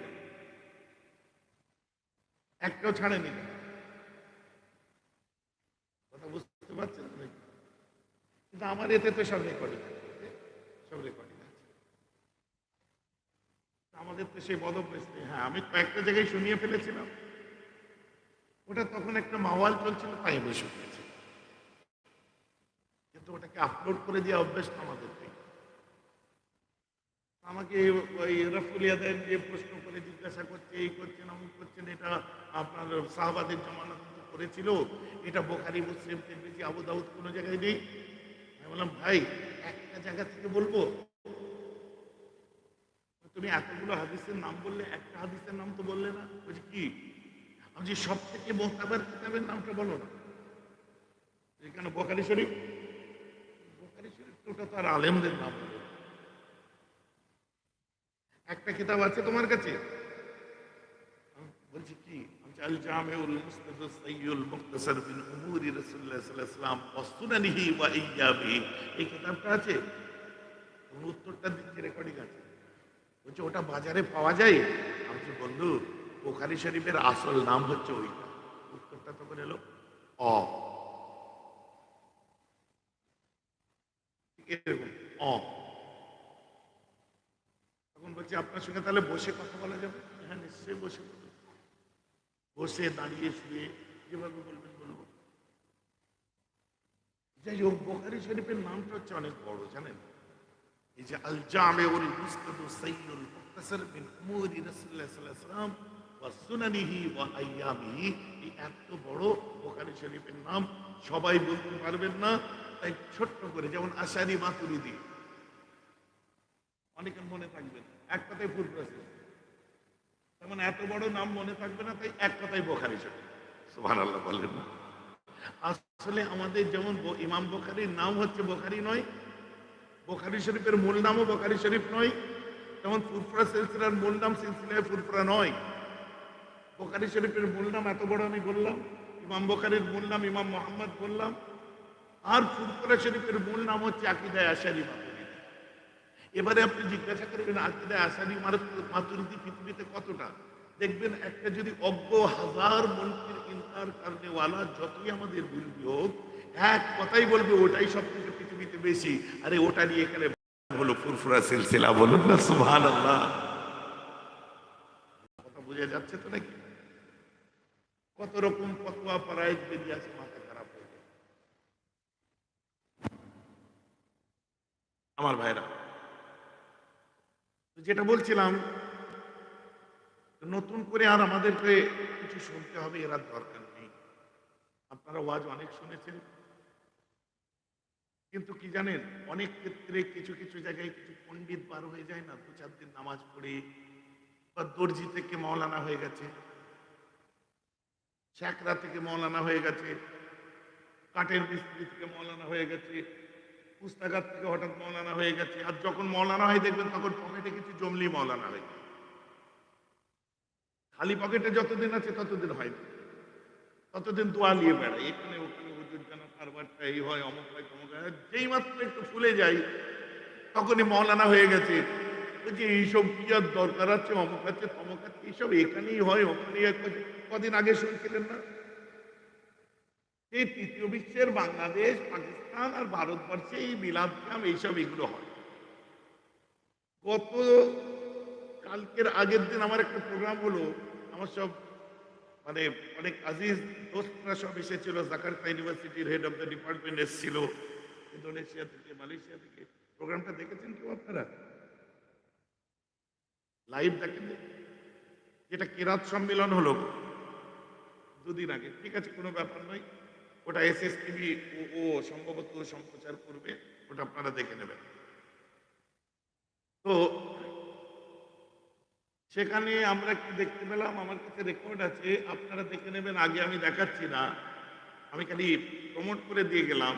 একটাও ছাড়েনি। কথা বুঝতে পারছেন নাকি? কিন্তু আমার এতে তো সব রেকর্ডিং আছে, সব রেকর্ডিং আছে। আমাদের তো সেই বদভ্যাস নেই। হ্যাঁ, আমি কয়েকটা জায়গায় শুনিয়ে ফেলেছিলাম, ওটা তখন একটা মাওয়াল চলছিল তাই আমি শুনিয়েছি, কিন্তু ওটাকে আপলোড করে দেওয়া অভ্যেস আমাদের নেই। আমাকে ওই রফুলিয়াদের যে প্রশ্ন করে জিজ্ঞাসা করছে, এই করছেন, অমুক করছেন, এটা আপনার সাহাবাদের জমানা করেছিল, এটা বুখারী মুসলিম তিরমিজি আবু দাউদ কোনো জায়গায় নেই। আমি বললাম, ভাই একটা জায়গা থেকে বলবো? তুমি এতগুলো হাদিসের নাম বললে, একটা হাদিসের নাম তো বললে না। বলছি কি? আমি যে সব থেকে মোতাবার কিতাবের নামটা বলো না। এখানে বুখারী শরীফ, বুখারী শরীফ তো ওটা তো আর আলেমদের নাম বলে। একটা কিতাব আছে তোমার কাছে? বলছি কি? আল জামিউল মুসনাদুস সাইয়ুল মুখতাসার মিন উমুরি রাসূলুল্লাহ সাল্লাল্লাহু আলাইহি ওয়াসাল্লাম ওয়া সুনানিহি ওয়া ইয়্যাবিহি, এই কিতাবটা আছে? উত্তরটা দিচ্ছি, রেকর্ডিং আছে। বলছে ওটা বাজারে পাওয়া যায়? আমি বলছি, বন্ধু বুখারী শরীফের আসল নাম হচ্ছে ওইটা। উত্তরটা তখন এলো অ, এরকম অ। তখন বলছি, আপনার সঙ্গে তাহলে বসে কথা বলা যাবে? হ্যাঁ, নিশ্চয়ই বসে, বসে দাঁড়িয়ে শুয়ে যেভাবে বলবেন বলবো। যাই হোক, বুখারী শরীফের নামটা হচ্ছে অনেক বড়, জানেন? এই যে আল জামিউল মুসনাদুস সাইয়্যিদুল মুখতাসার মিন উমুরি রাসূলুল্লাহ সাল্লাল্লাহু আলাইহি ওয়াসাল্লাম ওয়া সুনানিহি ওয়া আইয়ামিহি, এই এত বড় বুখারী শরীফের নাম সবাই বলতে পারবেন না। তাই ছোট্ট করে, যেমন আশারি মাতুরিদি, অনেকের মনে থাকবে না, এক কথায় ফুল প্রসেস। তেমন এত বড় নাম মনে থাকবে না, তাই এক কথায় বুখারী শরীফ। সুবহানাল্লাহ বলেন না? আসলে আমাদের যেমন ইমাম বুখারীর নাম হচ্ছে বুখারী নয়, বুখারী শরীফের মূল নামও বুখারী শরীফ নয়, যেমন ফুরফুরা সিলসিলার মূল নাম সিলসিলায়ে ফুরফুরা নয়। বুখারী শরীফের মূল নাম এত বড় আমি বললাম, ইমাম বুখারীর মূল নাম ইমাম মুহাম্মদ বললাম, আর ফুরফুরা শরীফের মূল নাম হচ্ছে আকীদায়ে আশারী মাতুরিদি। এবারে আপনি জিজ্ঞাসা করবেন আকীদায়ে আশারী মাতুরিদি পৃথিবীতে কতটা? দেখবেন একটা যদি অজ্ঞ হাজার মুনকির ইনকার করনেওয়ালা যতই আমাদের বিরোধী হোক, এক কথাই বলবে ওটাই সব থেকে পৃথিবীতে বেশি। আরে ওটা নিয়ে এখানে হলো ফুরফুরা সিলসিলা, বলুন না সুবহানাল্লাহ। কথা বোঝা যাচ্ছে তো নাকি? কত রকম ফতোয়া ফরায়েজ বেরিয়ে আছে, মাথা খারাপ হয়ে যায়। আমার ভাইরা, যেটা বলছিলাম, নতুন করে আর আমাদেরকে কিছু শুনতে হবে এর আর দরকার নেই। আপনারা ওয়াজ অনেক শুনেছেন, কিন্তু কি জানেন, অনেক ক্ষেত্রে কিছু কিছু জায়গায় কিছু পণ্ডিত বার হয়ে যায় না, 2-4 দিন নামাজ পড়ে, বা দর্জি থেকে মৌলানা হয়ে গেছে, শেখরা থেকে মৌলানা হয়ে গেছে, কাঠের মিস্ত্রি থেকে মৌলানা হয়ে গেছে, পুস্তাকার থেকে হঠাৎ মৌলানা হয়ে গেছে। আর যখন মৌলানা হয় দেখবেন তখন পকেটে কিছু জমলি মৌলানা হয়ে গেছে। খালি পকেটে যতদিন আছে ততদিন হয়নি, ততদিন দোয়া নিয়ে বেড়ায়, এখানে ওখানে হুজুর যেন কারবারটা এই হয়, অমুক হয়, তমুক হয়। যেই মাত্র একটু ফুলে যাই তখনই মৌলানা হয়ে গেছে। যে এইসব কি আর দরকার আছে, অমুক আছে তমুক আছে, এইসব এখানেই হয়, ওখানেই হয়। কদিন আগে শুনছিলেন না, এই তৃতীয় বিশ্বের বাংলাদেশ, পাকিস্তান আর ভারতবর্ষে এই মিলাদ কাম এইসব এগুলো হয়। গত কালকের আগের দিন আমার একটা প্রোগ্রাম হলো, আমার সব মানে অনেক আজিজ দোস্তরা সব এসেছিল, জাকার্তা ইউনিভার্সিটির হেড অফ দ্য ডিপার্টমেন্ট এসেছিল, ইন্দোনেশিয়া থেকে, মালয়েশিয়া থেকে। প্রোগ্রামটা দেখেছেন কেউ আপনারা? লাইভ দেখেন? যেটা কেরাত সম্মেলন হলো 2 দিন আগে, ঠিক আছে, কোনো ব্যাপার নয়, ওটা SSTV ও সম্ভবত সম্প্রচার করবে, ওটা আপনারা দেখে নেবেন। তো সেখানে আমরা কি দেখতে পেলাম, আমার কাছে রেকর্ড আছে, আপনারা দেখে নেবেন, আগে আমি দেখাচ্ছি না, আমি খালি প্রমোট করে দিয়ে গেলাম।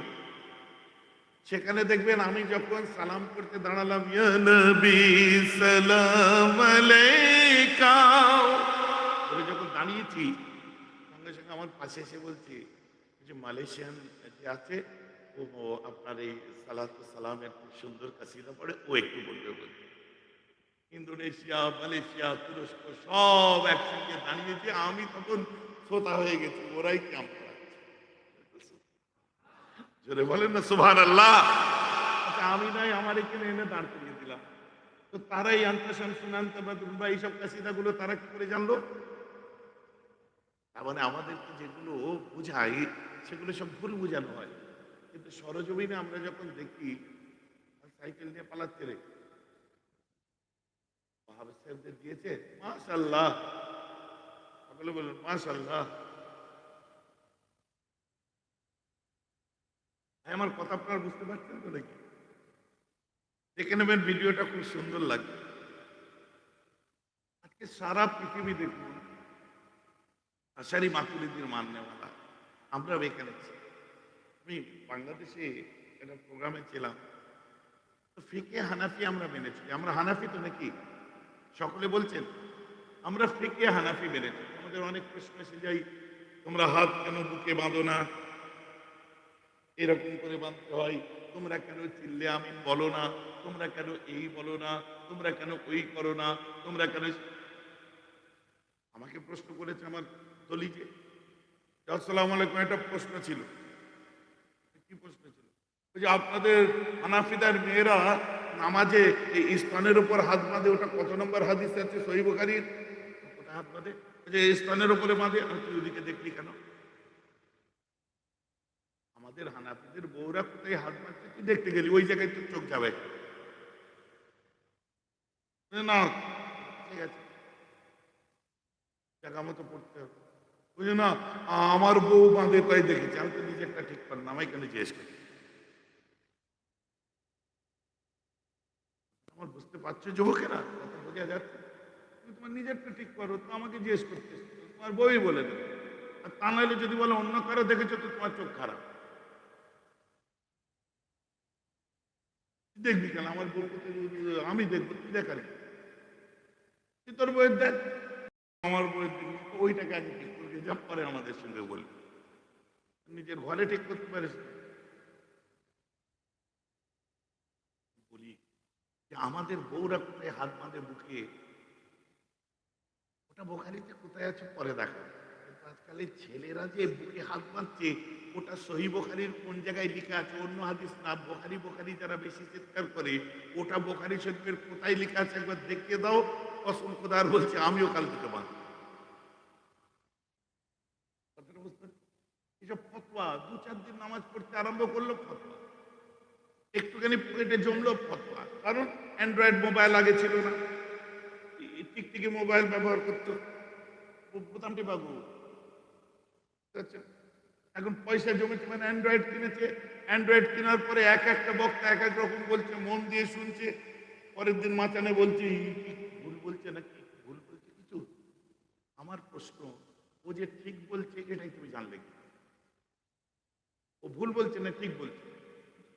সেখানে দেখবেন আমি যখন সালাম করতে দাঁড়ালাম, ইয়া নবী সালাম আলাইকা, বলে যখন দাঁড়িয়েছি, সঙ্গে সঙ্গে আমার পাশে এসে বলছে, যে মালয়েশিয়ান যে আছে ও আপনার এই সালাতু সালামের খুব সুন্দর কাসিদা পড়ে, ও একটু বলবে বলছে। ইন্দোনেশিয়া, মালয়েশিয়া, তুরস্ক সব একসঙ্গে দাঁড়িয়েছে, আমি তখন শ্রোতা হয়ে গেছি, ওরাই ক্যাম্প করাচ্ছে। জোরে বলেন না সুবহানাল্লাহ। আচ্ছা, আমি নাই, আমার এখানে এনে দাঁড় করিয়ে দিলাম, তো তারাই আনতাসাম শুনান্তা বা এইসব কাসিদাগুলো তারা কি করে জানলো? তার মানে আমাদেরকে যেগুলো বুঝাই সেগুলো সব ভুল বোঝানো হয়। কিন্তু সরজমিনে আমরা যখন দেখি, সাইকেল নিয়ে পালাচ্ছে রে, মাহবুব সাহেবদের দিয়েছে, মাশাআল্লাহ, সকলে বলুন মাশাআল্লাহ। আমার কথা আপনারা বুঝতে পারছেন তো নাকি? দেখে নেবেন, ভিডিওটা খুব সুন্দর লাগে। আজকে সারা পৃথিবী দেখুন আশারি মাতুরিদির মাননেওয়ালা, আমরাও এখানে ছিলাম। আমি বাংলাদেশে একটা প্রোগ্রামে ছিলাম, তো ফিকে হানাফি আমরা মেনেছি। আমরা হানাফি তো নাকি? সকলে বলছেন আমরা ফিকে হানাফি মেনেছি। আমাদের অনেক প্রশ্ন এসে যাই, তোমরা হাত কেন বুকে বাঁধো না, এরকম করে বাঁধতে হয়, তোমরা কেন চিল্লে আমিন বলো না, তোমরা কেন এই বলো না, তোমরা কেন ওই করো না, তোমরা কেন। আমাকে প্রশ্ন করেছে আমার দলিকে, আসসালামু আলাইকুম, একটা প্রশ্ন ছিল। কি প্রশ্ন ছিল? ওই যে আপনাদের হানাফিদার মেয়েরা নামাজে এই স্তনের উপর হাত বাঁধে, ওটা কত নম্বর হাদিস আছে সহিহ বুখারীর? কোথায় হাত বাঁধে? ওই যে স্তনের উপরে বাঁধে। আমি তুই ওদিকে দেখলি কেন? আমাদের হানাফিদের বউরা কোথায় হাত বাঁধছে তুই দেখতে গেলি, ওই জায়গায় তোর চোখ যাবে না? ঠিক আছে, জায়গা মতো পড়তে হবে। বুঝলি না, আমার বউ বাঁধে তাই দেখেছি, আমি তো নিজেরটা ঠিক পারি না, আমায় কেন জিজ্ঞেস করি? আমার বুঝতে পারছো যুবকেরা, কথা বোঝা যাচ্ছে? তুমি তোমার নিজেরটা ঠিক করো, তো আমাকে জিজ্ঞেস করতে তোমার বউই বলে দেবে। আর তা নাহলে যদি বলে অন্য কারো দেখেছো তো তোমার চোখ খারাপ। দেখবি কেন? আমার বউ আমি দেখবো, তুই দেখার কি? তুই তোর বইয়ের দেখ, আমার বইয়ের দেখবি, ওইটাকে আগে ঠিক করবি, যা পরে আমাদের সঙ্গে বলবি। নিজের ঘরে ঠিক করতে পারিস না। বলি যে আমাদের বউরা কোথায় হাত বাঁধে বুকে, ওটা বোখারিতে কোথায় আছে পরে দেখা। কিন্তু আজকাল এই ছেলেরা যে বুকে হাত বাঁধছে, ওটা সহিহ বুখারীর কোন জায়গায় লেখা আছে? অন্য হাদিস না, বোখারি বোখারি যারা বেশি চিৎকার করে, ওটা বোখারি শরীফের কোথায় লেখা আছে একবার দেখিয়ে দাও। কসম খোদার বলছে, আমিও কাল থেকে বাঁধব। ফতোয়া, 2-4 দিন নামাজ পড়তে আরম্ভ করলো ফতোয়া, একটুখানি পকেটে জমলো ফতোয়া। কারণ অ্যান্ড্রয়েড মোবাইল আগে ছিল না, টিকটিকি মোবাইল ব্যবহার করতো, বোতামটি বাবু। এখন পয়সা জমেছে মানে অ্যান্ড্রয়েড কিনেছে, অ্যান্ড্রয়েড কেনার পরে এক একটা বক্তা এক এক রকম বলছে, মন দিয়ে শুনছে, পরের দিন মাচানে বলছে ভুল বলছে নাকি, ভুল বলছে কিছু। আমার প্রশ্ন, ও যে ঠিক বলছে এটাই তুমি জানলে কি? ও ভুল বলছে না ঠিক বলছে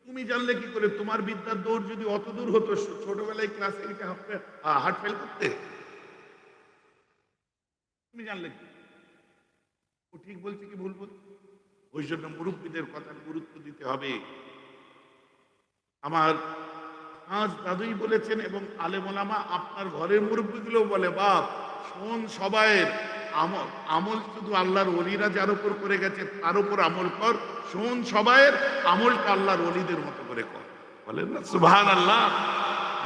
তুমি জানলে কি করে? তোমার বিদ্যার দৌড় যদি অত দূর হতো, ছোটবেলায় ক্লাস 8-এ হার্ট ফেল করতে, তুমি জানলে কি ও ঠিক বলছে কি ভুল বলছে? ওই জন্য মুরব্বীদের কথার গুরুত্ব দিতে হবে। আমার আজ দাদুই বলেছেন এবং আলেম ওলামা আপনার ঘরের মুরব্বীগুলো বলে, বাপ শোন, সবাইয়ের আমল, আমল শুধু আল্লাহর ওলিরা যার উপর করে গেছে তার উপর আমল কর, শোন সবাইয়ের আমলটা আল্লাহর ওলিদের মতো করে কর। বলেন না সুবহানাল্লাহ?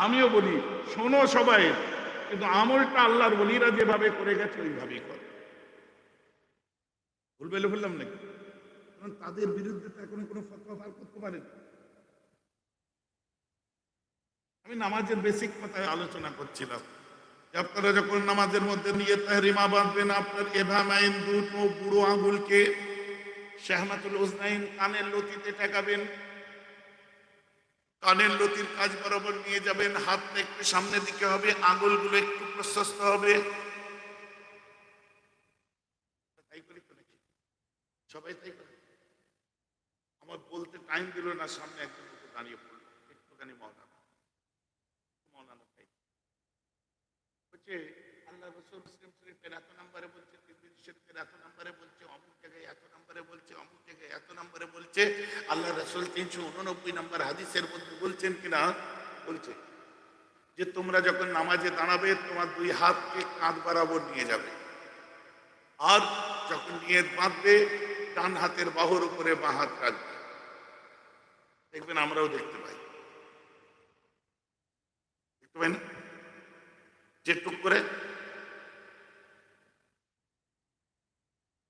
আমিও বলি শোনো সবাইয়ের, কিন্তু আমলটা আল্লাহর ওলিরা যেভাবে করে গেছে ওইভাবেই কর। ভুল বললাম নাকি? কারণ তাদের বিরুদ্ধে তো এখন কোনো ফতোয়া বার করতে পারেন। আমি নামাজের বেসিক কথায় আলোচনা করছিলাম যে আপনারা যখন নামাজের মধ্যে নিয়ে তাহরিমা বাঁধবেন, আপনার এভামাইন দুটো বুড়ো আঙুলকে শাহমাতুল উজনাইন কানের লতিতে ঠেকাবেন, কানের লতির কাজ বরাবর নিয়ে যাবেন, হাতটা একটু সামনের দিকে হবে, আঙুলগুলো একটু প্রশস্ত হবে। তাই করি তো নাকি? সবাই তাই করে? আমার বলতে টাইম দিল না, সামনে একজন দাঁড়িয়ে পড়লো, একটুখানি মৌলানা বলছে আল্লাহ রাসূল মুসলিম শরীফের এত নম্বরে বলছে, তিরমিজি শরীফের এত নম্বরে বলছে, অমুক জায়গায় এত নম্বরে বলছে, অমুক জায়গায় এত নম্বরে বলছে। আল্লাহ রাসূল 389 নম্বর হাদিসের মধ্যে বলছেন কিনা, বলছে যে তোমরা যখন নামাজে দাঁড়াবে তোমার দুই হাতকে কাঁধ বরাবর নিয়ে যাবে, আর যখন নিয়ত বাঁধবে ডান হাতের বাহুর উপরে বাঁ হাত রাখবে। দেখবেন আমরাও দেখতে পাই, দেখতে পাই না যে টুক করে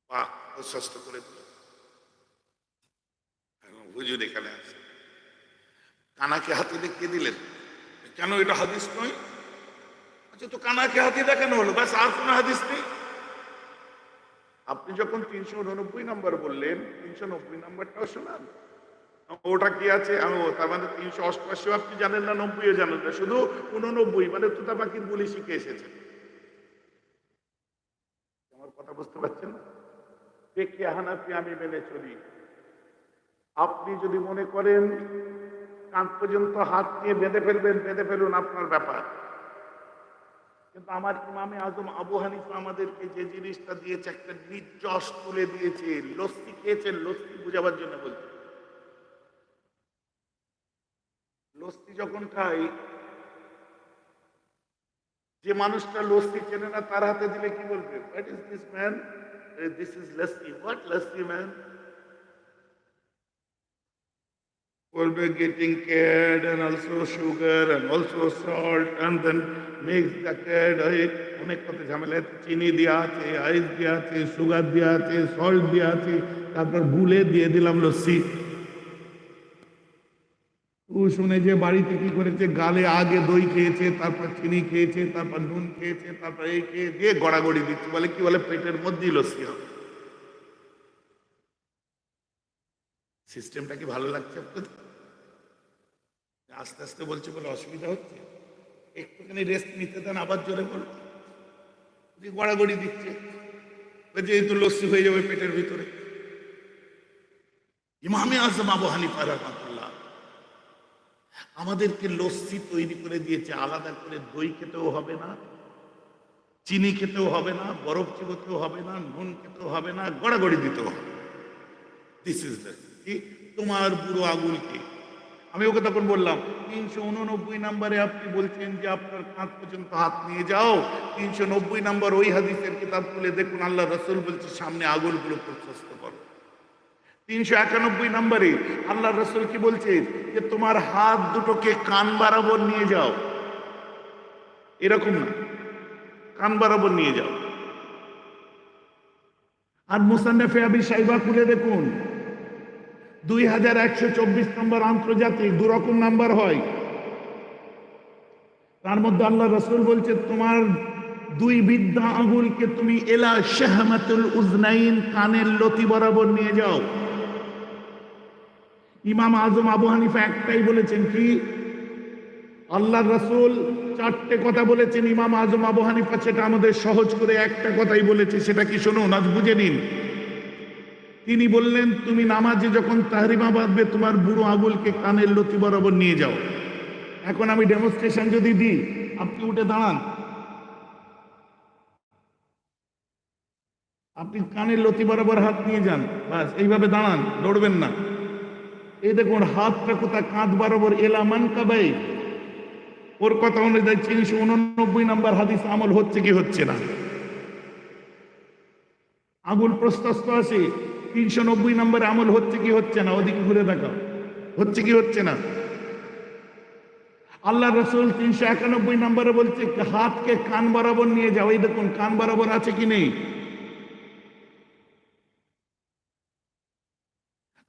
পা প্রশস্ত করে দিল। হুজুর এখানে আছে, কানাকে হাতে দেখিয়ে দিলেন, কেন এটা হাদিস নয়? আচ্ছা, তো কানাকে হাতে দেখানো হলো, ব্যাস, আর কোনো হাদিস নেই। আপনি যখন 389 নম্বর বললেন, 390 নম্বরটাও শোনান। ওটা কি আছে? তার মানে 388 আপনি জানেন না, 90ও জানেন না, শুধু 89 মানে তুতা পাখির বলি শিখে এসেছেন। আমার কথা বুঝতে পারছেন না? দেখে হানাফি আমি মেনে চলি। আপনি যদি মনে করেন কান পর্যন্ত হাত নিয়ে বেঁধে ফেলবেন, বেঁধে ফেলুন, আপনার ব্যাপার। কিন্তু আমার ইমামে আজম আবু হানিফা আমাদেরকে যে জিনিসটা দিয়েছে, একটা নির্যশ তুলে দিয়েছে। লস্যি খেয়েছেন, লস্যি বুঝাবার জন্য বলছে। লস্যি যখন খাই, যে মানুষটা লস্যি চেনে না তার হাতে দিলে কি বলবে? What is this man? This is lassi. What lassi man? বলবে getting curd and also sugar and also salt and then mix the curd. অনেক কথা ঝামেলা, চিনি দেওয়া আছে, আইস দেওয়া আছে, সুগার দেওয়া আছে, সল্ট দেওয়া আছে, তারপর গুলে দিয়ে দিলাম লস্যি। ও শুনে যে বাড়িতে কি করেছে, গালে আগে দই খেয়েছে, তারপর চিনি খেয়েছে, তারপর নুন খেয়েছে, তারপর এই খেয়ে দিয়ে গড়াগড়ি দিচ্ছে, বলে কি বলে, পেটের মধ্যেই লস্যি হবে। সিস্টেমটা কি ভালো লাগছে আপনাদের? আস্তে আস্তে বলছে বলে অসুবিধা হচ্ছে, একটুখানি রেস্ট নিতে দেন, আবার জোরে বলবো, গড়াগড়ি দিচ্ছে, যেহেতু লস্যি হয়ে যাবে পেটের ভিতরে। ইমামে আজম আবু হানিফা রাহমাতুল্লাহ আমাদেরকে লস্যি তৈরি করে দিয়েছে, আলাদা করে দই খেতেও হবে না, চিনি খেতেও হবে না, বরফ চিবোতেও হবে না, নুন খেতেও হবে না, গড়াগড়ি দিতেও হবে। দিস ইজ কি তোমার বুড়ো আঙুলকে। আমি ওকে তখন বললাম 389 নম্বরে আপনি বলছেন যে আপনার কাঁধ পর্যন্ত হাত নিয়ে যাও, 390 নম্বর ওই হাদিসের কিতাব খুলে দেখুন, আল্লাহ রাসূল বলছে সামনে আঙুলগুলো প্রশস্ত করো। 391 নম্বরে আল্লাহ রাসূল কি বলছে, যে তোমার হাত দুটোকে কান বরাবর নিয়ে যাও, এরকম না, কান বরাবর নিয়ে যাও। আর মুসান্নাফে আবি শাইবা খুলে দেখুন, 2124 নম্বর আন্তর্জাতিক, দুরকম নাম্বার হয়। তার মধ্যে আল্লাহ রাসূল বলছে তোমার দুই বৃদ্ধা আঙুলকে তুমি এলা শাহমাতুল উজনাইন, কানের লতি বরাবর নিয়ে যাও। ইমাম আজম আবু হানিফা একটাই বলেছেন, কি? আল্লাহ রাসূল চারটে কথা বলেছেন, ইমাম আজম আবু হানিফা সেটা আমাদের সহজ করে একটা কথাই বলেছে। সেটা কি শুনুন, আজ বুঝে নিন। তিনি বললেন তুমি নামাজে যখন তাহরিমা বাঁধবে তোমার বুড়ো আঙুলকে কানের লতি বরাবর নিয়ে যাও। এখন আমি ডেমনস্ট্রেশন যদি দিই, আপনি উঠে দাঁড়ান, আপনি কানের লতি বরাবর হাত নিয়ে যান, বাস এইভাবে দাঁড়ান, লড়বেন না। এই দেখুন হাতটা কোথায়, কাঁধ বরাবর এলা মানকাবাই। ওর কথা অনুযায়ী 389 নম্বর হাদিস আমল হচ্ছে কি হচ্ছে না? আঙুল প্রশস্ত আছে, 390 নম্বরে আমল হচ্ছে কি হচ্ছে না? ওদিকে ঘুরে দেখাও, হচ্ছে কি হচ্ছে না? আল্লাহ রাসূল 391 নম্বরে বলছে হাতকে কান বরাবর নিয়ে যাও। এই দেখুন কান বরাবর আছে কি নেই?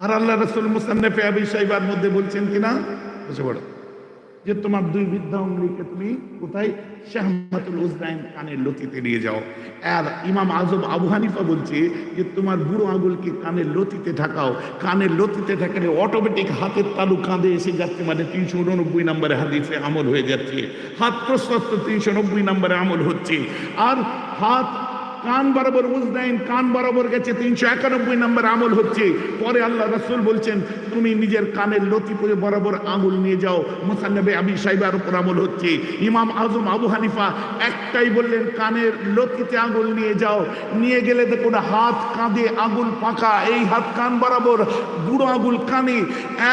আর আল্লাহ রাসূল মুসান্নাফে আবি শাইবার মধ্যে বলছেন কিনা, বসে পড়ো, যে তোমার দুই বৃদ্ধা আঙ্গুলকে তুমি কোথায়? শাহমাতুল উজনাইন, কানের লতিতে নিয়ে যাও। আর ইমাম আজম আবু হানিফা বলছে যে তোমার বুড়ো আঙ্গুলকে কানের লতিতে ঠাকাও। কানের লতিতে ঠাকালে অটোমেটিক হাতের তালু কাঁধে এসে যাচ্ছে, মানে 389 নম্বরে হাদিসে আমল হয়ে যাচ্ছে। হাত প্রশস্ত 390 নম্বরে আমল হচ্ছে। আর হাত কান বরাবর উজনাইন, কান বরাবর গেছে, 391 নম্বর আমল হচ্ছে। পরে আল্লাহ রাসূল বলছেন তুমি নিজের কানের লতি বরাবর আঙুল নিয়ে যাও। মুসান্নাফে আবি শাইবার উপর আমল হচ্ছে। ইমাম আজম আবু হানিফা একটাই বললেন কানের লতিতে আঙুল নিয়ে যাও। নিয়ে গেলে দেখুন হাত কাঁধে আঙুল পাকা, এই হাত কান বরাবর, বুড়ো আঙুল কানে।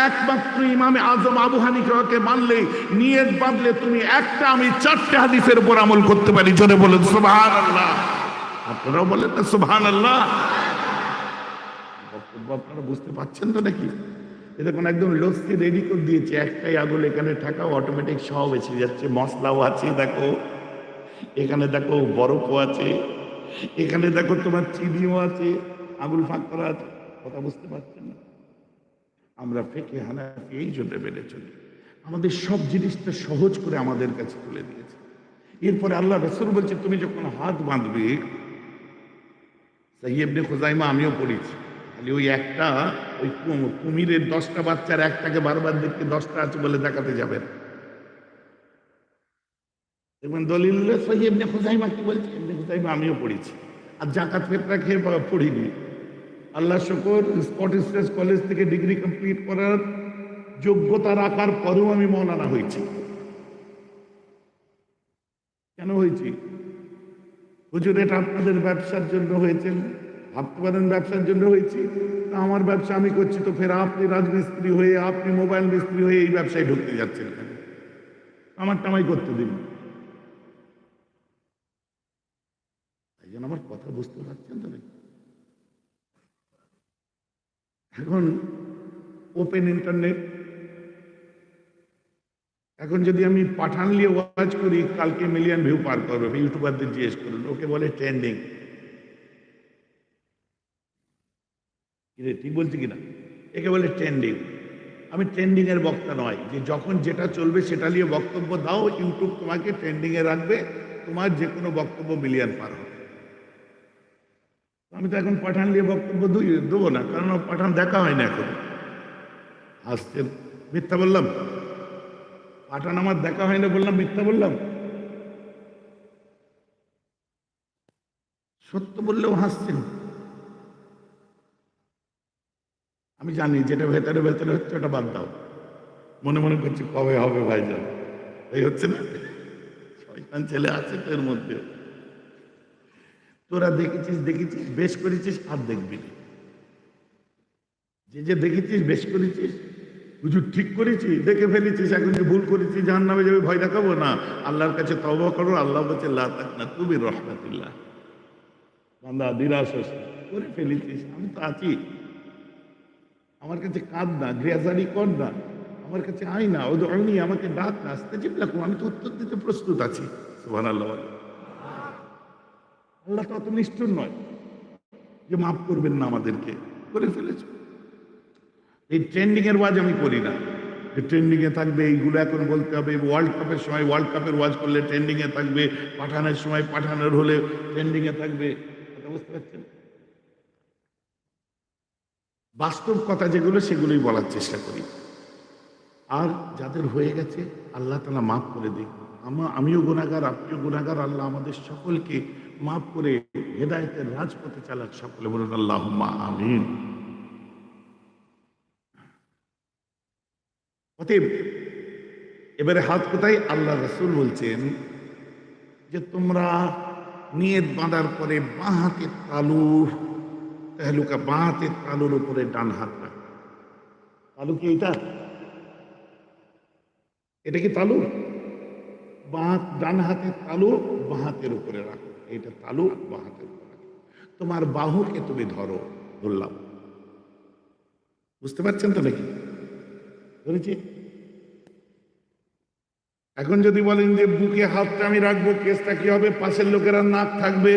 একমাত্র ইমামে আজম আবু হানিফাকে মানলে, নিয়ত বাঁধলে তুমি একটা, আমি 4টে হাদিসের উপর আমল করতে পারি। জোরে বলেন সুবহানাল্লাহ। আপনারাও বলেন না সুবহানাল্লাহ। বক্তব্য আপনারা বুঝতে পারছেন তো নাকি? এরকম একদম লস্যি রেডি করে দিয়েছে, একটাই আঙুল এখানে ঠাকাও, অটোমেটিক সব এসে যাচ্ছে। মশলাও আছে দেখো, এখানে দেখো বরফও আছে, এখানে দেখো তোমার চিনিও আছে, আঙুল ফাঁক করা আছে। কথা বুঝতে পারছেন না? আমরা ফিকহে হানাফি এই জন্য মেনে চলি, আমাদের সব জিনিসটা সহজ করে আমাদের কাছে তুলে দিয়েছে। এরপরে আল্লাহ রাসূল বলছে তুমি যখন হাত বাঁধবে, সহিহ ইবনে খুজাইমা আমিও পড়েছি, খালি ওই একটা, ওই কুমিরের 10টা বাচ্চার একটাকে বারবার দেখতে 10টা আছে বলে দেখাতে যাবেন। দেখবেন দলিল সহিহ ইবনে খুজাইমা কি বলছে, ইবনে খুজাইমা আমিও পড়েছি। আর জাকাত ফিতরা খেয়ে পড়িনি। আল্লাহ শুকর, স্কটিশ কলেজ থেকে ডিগ্রি কমপ্লিট করার যোগ্যতা রাখার পরেও আমি মৌলানা হয়েছি। কেন হয়েছি? হুজুর এটা আপনাদের ব্যবসার জন্য হয়েছেন, ভাবতে পারেন ব্যবসার জন্য হয়েছি। আমার ব্যবসা আমি করছি, তো ফের আপনি রাজমিস্ত্রি হয়ে, আপনি মোবাইল মিস্ত্রি হয়ে এই ব্যবসায় ঢুকতে যাচ্ছেন কেন? আমার টামাই করতে দিন। তাই জন্য আমার কথা বুঝতে পারছেন তো নাকি? এখন ওপেন ইন্টারনেট, এখন যদি আমি পাঠান নিয়ে ওয়াচ করি, কালকে মিলিয়ন ভিউ পার করবে। ইউটিউবারদের জিজ্ঞেস করুন, ওকে বলে ট্রেন্ডিং। ঠিক বলছি কিনা? একে বলে ট্রেন্ডিং। আমি ট্রেন্ডিং এর বক্তা নয়, যে যখন যেটা চলবে সেটা নিয়ে বক্তব্য দাও, ইউটিউব তোমাকে ট্রেন্ডিং এ রাখবে, তোমার যে কোনো বক্তব্য মিলিয়ন পার হবে। আমি তো এখন পাঠান নিয়ে বক্তব্য দেবো না, কারণ পাঠান দেখা হয় না এখন। আসছেন, মিথ্যা বললাম? পাঠান আমার দেখা হয় না বললাম, মিথ্যা বললাম? সত্য বললেও হাসছেন। আমি জানি যেটা ভেতরে ভেতরে হচ্ছে ওটা বাদ দাও, মনে মনে করছি কবে হবে ভাইজান, এই হচ্ছে না? শয়তান ছেলে আছে তো এর মধ্যে। তোরা দেখেছিস দেখেছিস বেশ করেছিস, আর দেখবি না। যে দেখেছিস বেশ করেছিস, হুজুর ঠিক করেছি, দেখে ফেলেছিস, এখন যে ভুল করেছি জাহান্নামে যাবে ভয় দেখাবো না, আল্লাহর কাছে তওবা করো। আল্লাহ বলছে লা তাকনাতু মির রাহমাতিল্লাহ। বান্দা নিরাশ করে ফেলেছিস, আমি তো আছি, আমার কাছে কাঁদ না, গ্রেজারি কর না, আমার কাছে আয় না, উদউনি, আমাকে ডাক না, আস্তাজিব লাকুম, আমি তো উত্তর দিতে প্রস্তুত আছি। সুবহানাল্লাহ। আল্লাহ তো অত নিষ্ঠুর নয় যে মাফ করবেন না আমাদেরকে, করে ফেলেছ। এই ট্রেন্ডিং এর ওয়াজ আমি করি না, যে ট্রেন্ডিং এ থাকবে এইগুলো এখন বলতে হবে। ওয়ার্ল্ড কাপের সময় ওয়ার্ল্ড কাপের ওয়াজ করলে ট্রেন্ডিং এ থাকবে, পাঠানের সময় পাঠানোর হলে ট্রেন্ডিং এ থাকবে। কথা বুঝতে পারছেন? বাস্তব কথা যেগুলো সেগুলোই বলার চেষ্টা করি। আর যাদের হয়ে গেছে আল্লাহ তাআলা মাফ করে দিন। আমিও গুনাহগার, আপনিও গুনাহগার। আল্লাহ আমাদের সকলকে মাফ করে হেদায়েতের রাজপথে চালাক। সকলে বলুন আল্লাহুম্মা আমিন। অতএব এবারে হাত কোথায়? আল্লাহ রাসূল বলছেন যে তোমরা নিয়ত বাঁধার পরে বাঁ হাতের তালু, তেহলুকা বাঁ হাতের তালুর উপরে ডান হাত রাখো। তালু কি এটা? এটা কি তালু? ডান হাতের তালু বাঁ হাতের উপরে রাখো। এটা তালু বাঁ হাতের উপরে রাখো। তোমার বাহুকে তুমি ধরো। ধরলাম, বুঝতে পারছেন তো নাকি? ধরেছি। এখন যদি বলেন যে বুকে হাতটা আমি রাখবো, কেসটা কি হবে? পাশের লোকেরা নাক থাকবে।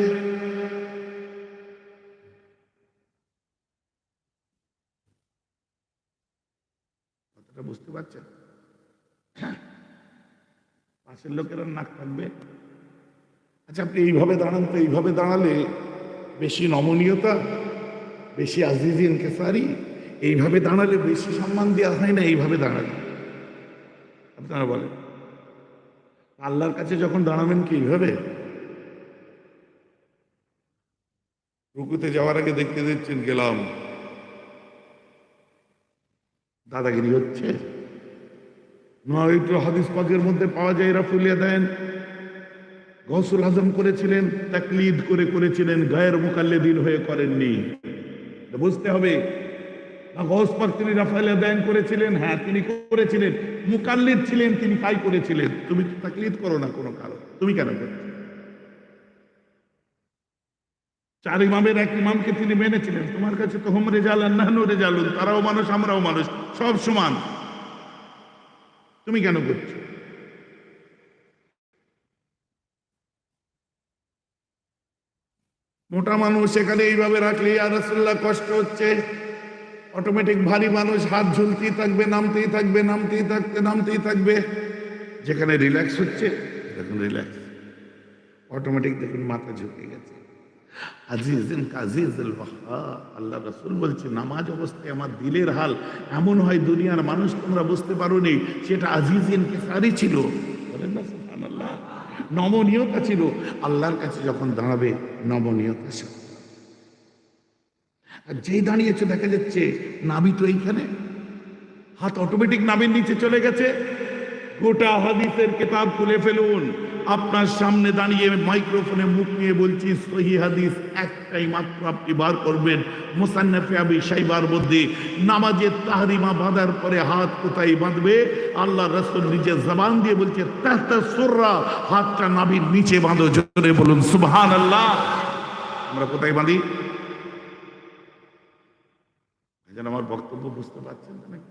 কথাটা বুঝতে পারছেন? পাশের লোকেরা নাক থাকবে। আচ্ছা, আপনি এইভাবে দাঁড়ান তো। এইভাবে দাঁড়ালে বেশি নমনীয়তা, বেশি আজিজি ইনকেসারি, এইভাবে দাঁড়ালে বেশি সম্মান দেওয়া হয় না এইভাবে দাঁড়ালে? আপনারা বলেন। আল্লাহর কাছে যখন দাঁড়াবেন কি এইভাবে? রুকুতে যাওয়ার আগে দেখতে দিচ্ছেন গেলাম, দাদাগিরি হচ্ছে? নয়তো হাদিস পাকের মধ্যে পাওয়া যায় এরা ফুলিয়ে দেন। গৌসুল আজম করেছিলেন, তাকলিদ করে করেছিলেন, গায়ের মুকাল্লিদিন হয়ে করেননি। বুঝতে হবে। গৌস পাক তিনি রাফাইল আদায়ন করেছিলেন, হ্যাঁ তিনি করেছিলেন, মুকাল্লিদ ছিলেন, তিনি তাই করেছিলেন। তুমি তাকলিদ করো না কোনো কারণ, তুমি কেন করছো? চার ইমামের এক ইমামকে তিনি মেনেছিলেন। তোমার কাছে তো হুম রেজাল নাহনু রেজালুন, তারাও মানুষ আমরাও মানুষ, সব সমান, তুমি কেন করছো? মোটা মানুষ এখানে এইভাবে রাখলে ইয়া রাসূলুল্লাহ কষ্ট হচ্ছে, অটোমেটিক ভারী মানুষ হাত ঝুলতেই থাকবে, নামতেই থাকবে, নামতেই থাকতে নামতেই থাকবে। যেখানে রিল্যাক্স হচ্ছে দেখুন, রিল্যাক্স, অটোমেটিক দেখুন মাথা ঝুঁকে গেছে। আজিজিন কাজিজুল ওয়াহা, আল্লাহ রাসূল বলছে নামাজ অবস্থায় আমার দিলের হাল এমন হয় দুনিয়ার মানুষ তোমরা বুঝতে পারোনি, সেটা আজিজিন কেসারি ছিল। বলেন না সুবহানাল্লাহ। নমনীয়তা ছিল। আল্লাহর কাছে যখন দাঁড়াবে নমনীয়তা সাথে। আর যেই দাঁড়িয়েছে দেখা যাচ্ছে নাভি তো এইখানে, হাত অটোমেটিক নাভির নিচে চলে গেছে। গোটা হাদিসের কিতাব খুলে ফেলুন। আপনার সামনে দাঁড়িয়ে মাইক্রোফোনে মুখ নিয়ে বলছি, সহিহ হাদিস একটাই মাত্র আপনি বার করবেন মুসান্নাফে আবি শাইবার মধ্যে। নামাজের তাহরিমা বাঁধার পরে হাত কোথায় বাঁধবে? আল্লাহ রাসূল নিজের জবান দিয়ে বলছে তাহতা সুররা, হাতটা নাভির নিচে বাঁধো। জোরে বলুন সুবহানাল্লাহ। আমরা কোথায় বাঁধি? যেন আমার বক্তব্য বুঝতে পারছেন নাকি?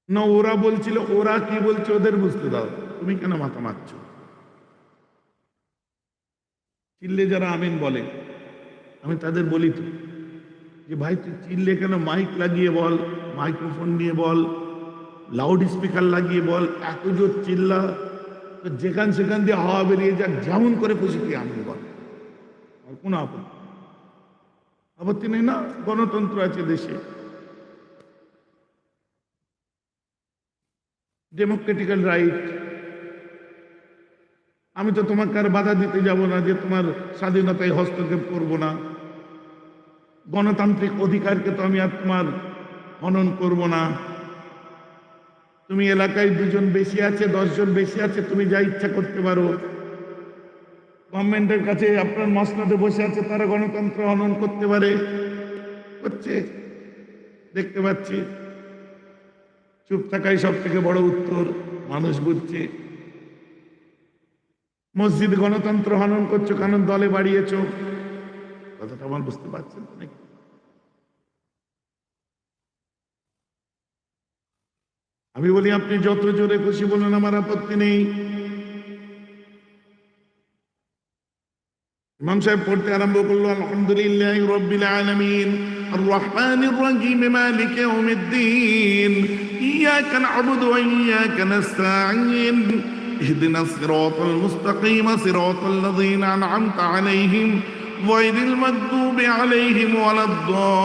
না ওরা বলছিল, ওরা কি বলছে ওদের বুঝতে দাও, তুমি কেন মাথা মারছো? চিল্লে যারা আমিন বলে, আমি তাদের বলি তো যে ভাই তুই চিল্লে কেন? মাইক লাগিয়ে বল, মাইক্রোফোন নিয়ে বল, লাউড স্পিকার লাগিয়ে বল, এত জোর চিল্লা, যেখান সেখান দিয়ে হাওয়া বেরিয়ে যাক, যেমন করে খুশি তুই আমিন বল, আর কোনো আপত্তি নেই না? গণতন্ত্র আছে দেশে, ডেমোক্রেটিক্যাল রাইট। আমি তো তোমাকে আর বাধা দিতে যাব না যে তোমার স্বাধীনতায় হস্তক্ষেপ করব না। গণতান্ত্রিক অধিকারকে তো আমি আর তোমার হনন করব না। তুমি এলাকায় 2 জন বেশি আছে, 10 জন বেশি আছে, তুমি যা ইচ্ছা করতে পারো। গভর্নমেন্টের কাছে আপনার মসনদে বসে আছে, তারা গণতন্ত্র হনন করতে পারে, করছে, দেখতে পাচ্ছি। চুপ থাকাই সব থেকে বড় উত্তর, মানুষ বুঝছে। মসজিদ গণতন্ত্র হনন করছো কারণ দলে বাড়িয়েছ, কথাটা আমার বুঝতে পারছেন নাকি? আমি বলি আপনি যত জোরে খুশি বলুন, আমার আপত্তি নেই। ইমাম সাহেব পড়তে আরম্ভ করলো আলহামদুলিল্লাহি রাব্বিল আলামিন الرحمن الرحيم مالك يوم الدين إياك نعبد وإياك نستعين اهدنا الصراط المستقيم صراط الذين أنعمت عليهم غير المغضوب عليهم ولا الضالين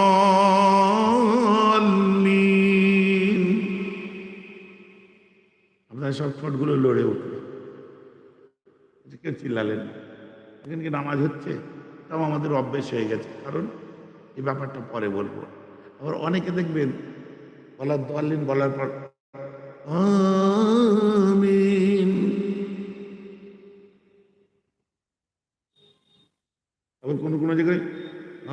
আপনারা সব ঠোঁটগুলো লড়ে উঠবে, কেউ চিল্লালেন না। এখানে কি নামাজ হচ্ছে? তাও আমাদের অভ্যেস হয়ে গেছে, কারণ এই ব্যাপারটা পরে বলবো। আবার অনেকে দেখবেন বলার দোয়াল্লিন বলার পর আমিন, আবার কোনো কোনো জায়গায়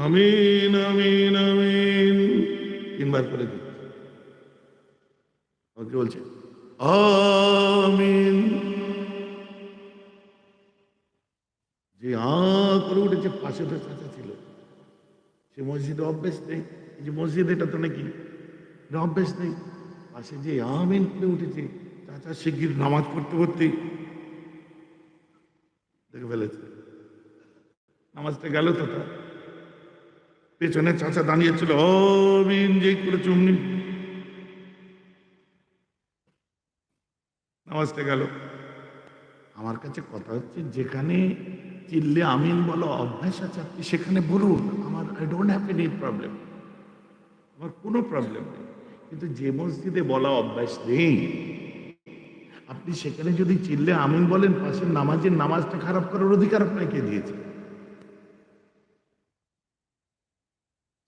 আমিন আমিন আমিন 3 বার করে দিচ্ছে। কি বলছে? আমিন। যে করে উঠেছে পাশে তো চাচা ছিল, সে মসজিদে অভ্যেস নেই। এই যে মসজিদ, এটা তো নাকি অভ্যেস নেই। পাশে যে আমিন করে উঠেছে, চাচা শিগগির নামাজ পড়তে পড়তেই দেখে ফেলেছে, নামাজটা গেল তো। তার পেছনে চাচা দাঁড়িয়েছিল, আমিন যেই করে চুমনি, নামাজটা গেল। আমার কাছে কথা হচ্ছে, যেখানে চিল্লে আমিন বলো অভ্যাস আছে, আপনি সেখানে বলুন, আমার I don't have any problem, আমার কোনো প্রবলেম নেই। কিন্তু যে মসজিদে বলা অভ্যাস নেই, আপনি সেখানে যদি চিল্লে আমিন বলেন, পাশের নামাজের নামাজটা খারাপ করার অধিকার আপনাকে দিয়েছে।